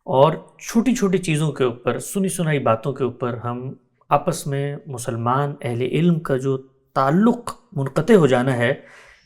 اور چھوٹی چھوٹی چیزوں کے اوپر، سنی سنائی باتوں کے اوپر ہم آپس میں مسلمان اہل علم کا جو تعلق منقطع ہو جانا ہے،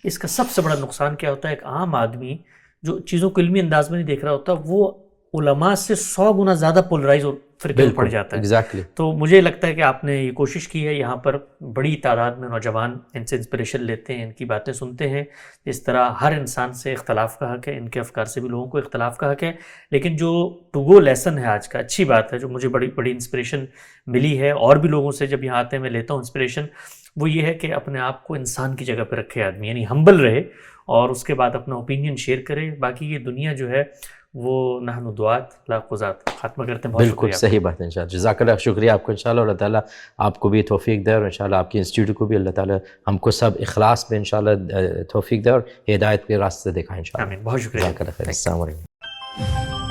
اس کا سب سے بڑا نقصان کیا ہوتا ہے؟ ایک عام آدمی جو چیزوں کو علمی انداز میں نہیں دیکھ رہا ہوتا، وہ علماء سے 100 گنا زیادہ پولرائز اور فرقے میں پڑ جاتا ہے. ایگزیکٹلی. تو مجھے لگتا ہے کہ آپ نے یہ کوشش کی ہے، یہاں پر بڑی تعداد میں نوجوان ان سے انسپریشن لیتے ہیں، ان کی باتیں سنتے ہیں. اس طرح ہر انسان سے اختلاف کا حق ہے، ان کے افکار سے بھی لوگوں کو اختلاف کا حق ہے. لیکن جو ٹو گو لیسن ہے آج کا، اچھی بات ہے، جو مجھے بڑی انسپریشن ملی ہے، اور بھی لوگوں سے جب یہاں آتے ہیں میں لیتا ہوں انسپریشن، وہ یہ ہے کہ اپنے آپ کو انسان کی جگہ پہ رکھے آدمی، یعنی ہمبل رہے، اور اس کے بعد اپنا اوپینین شیئر کرے. باقی یہ دنیا جو ہے وہ نحن دعات لا قضات. خاتمہ کرتے ہیں. بالکل صحیح بات ہے. انشاءاللہ جزاک اللہ، شکریہ آپ کو. انشاءاللہ اللہ تعالیٰ آپ کو بھی توفیق دے، اور انشاءاللہ آپ کی انسٹیٹیوٹ کو بھی اللہ تعالیٰ ہم کو سب اخلاص میں انشاءاللہ توفیق دے اور ہدایت کے راستے دکھائیں انشاءاللہ. آمین. بہت شکریہ. جزاک اللہ خیر. السلام علیکم.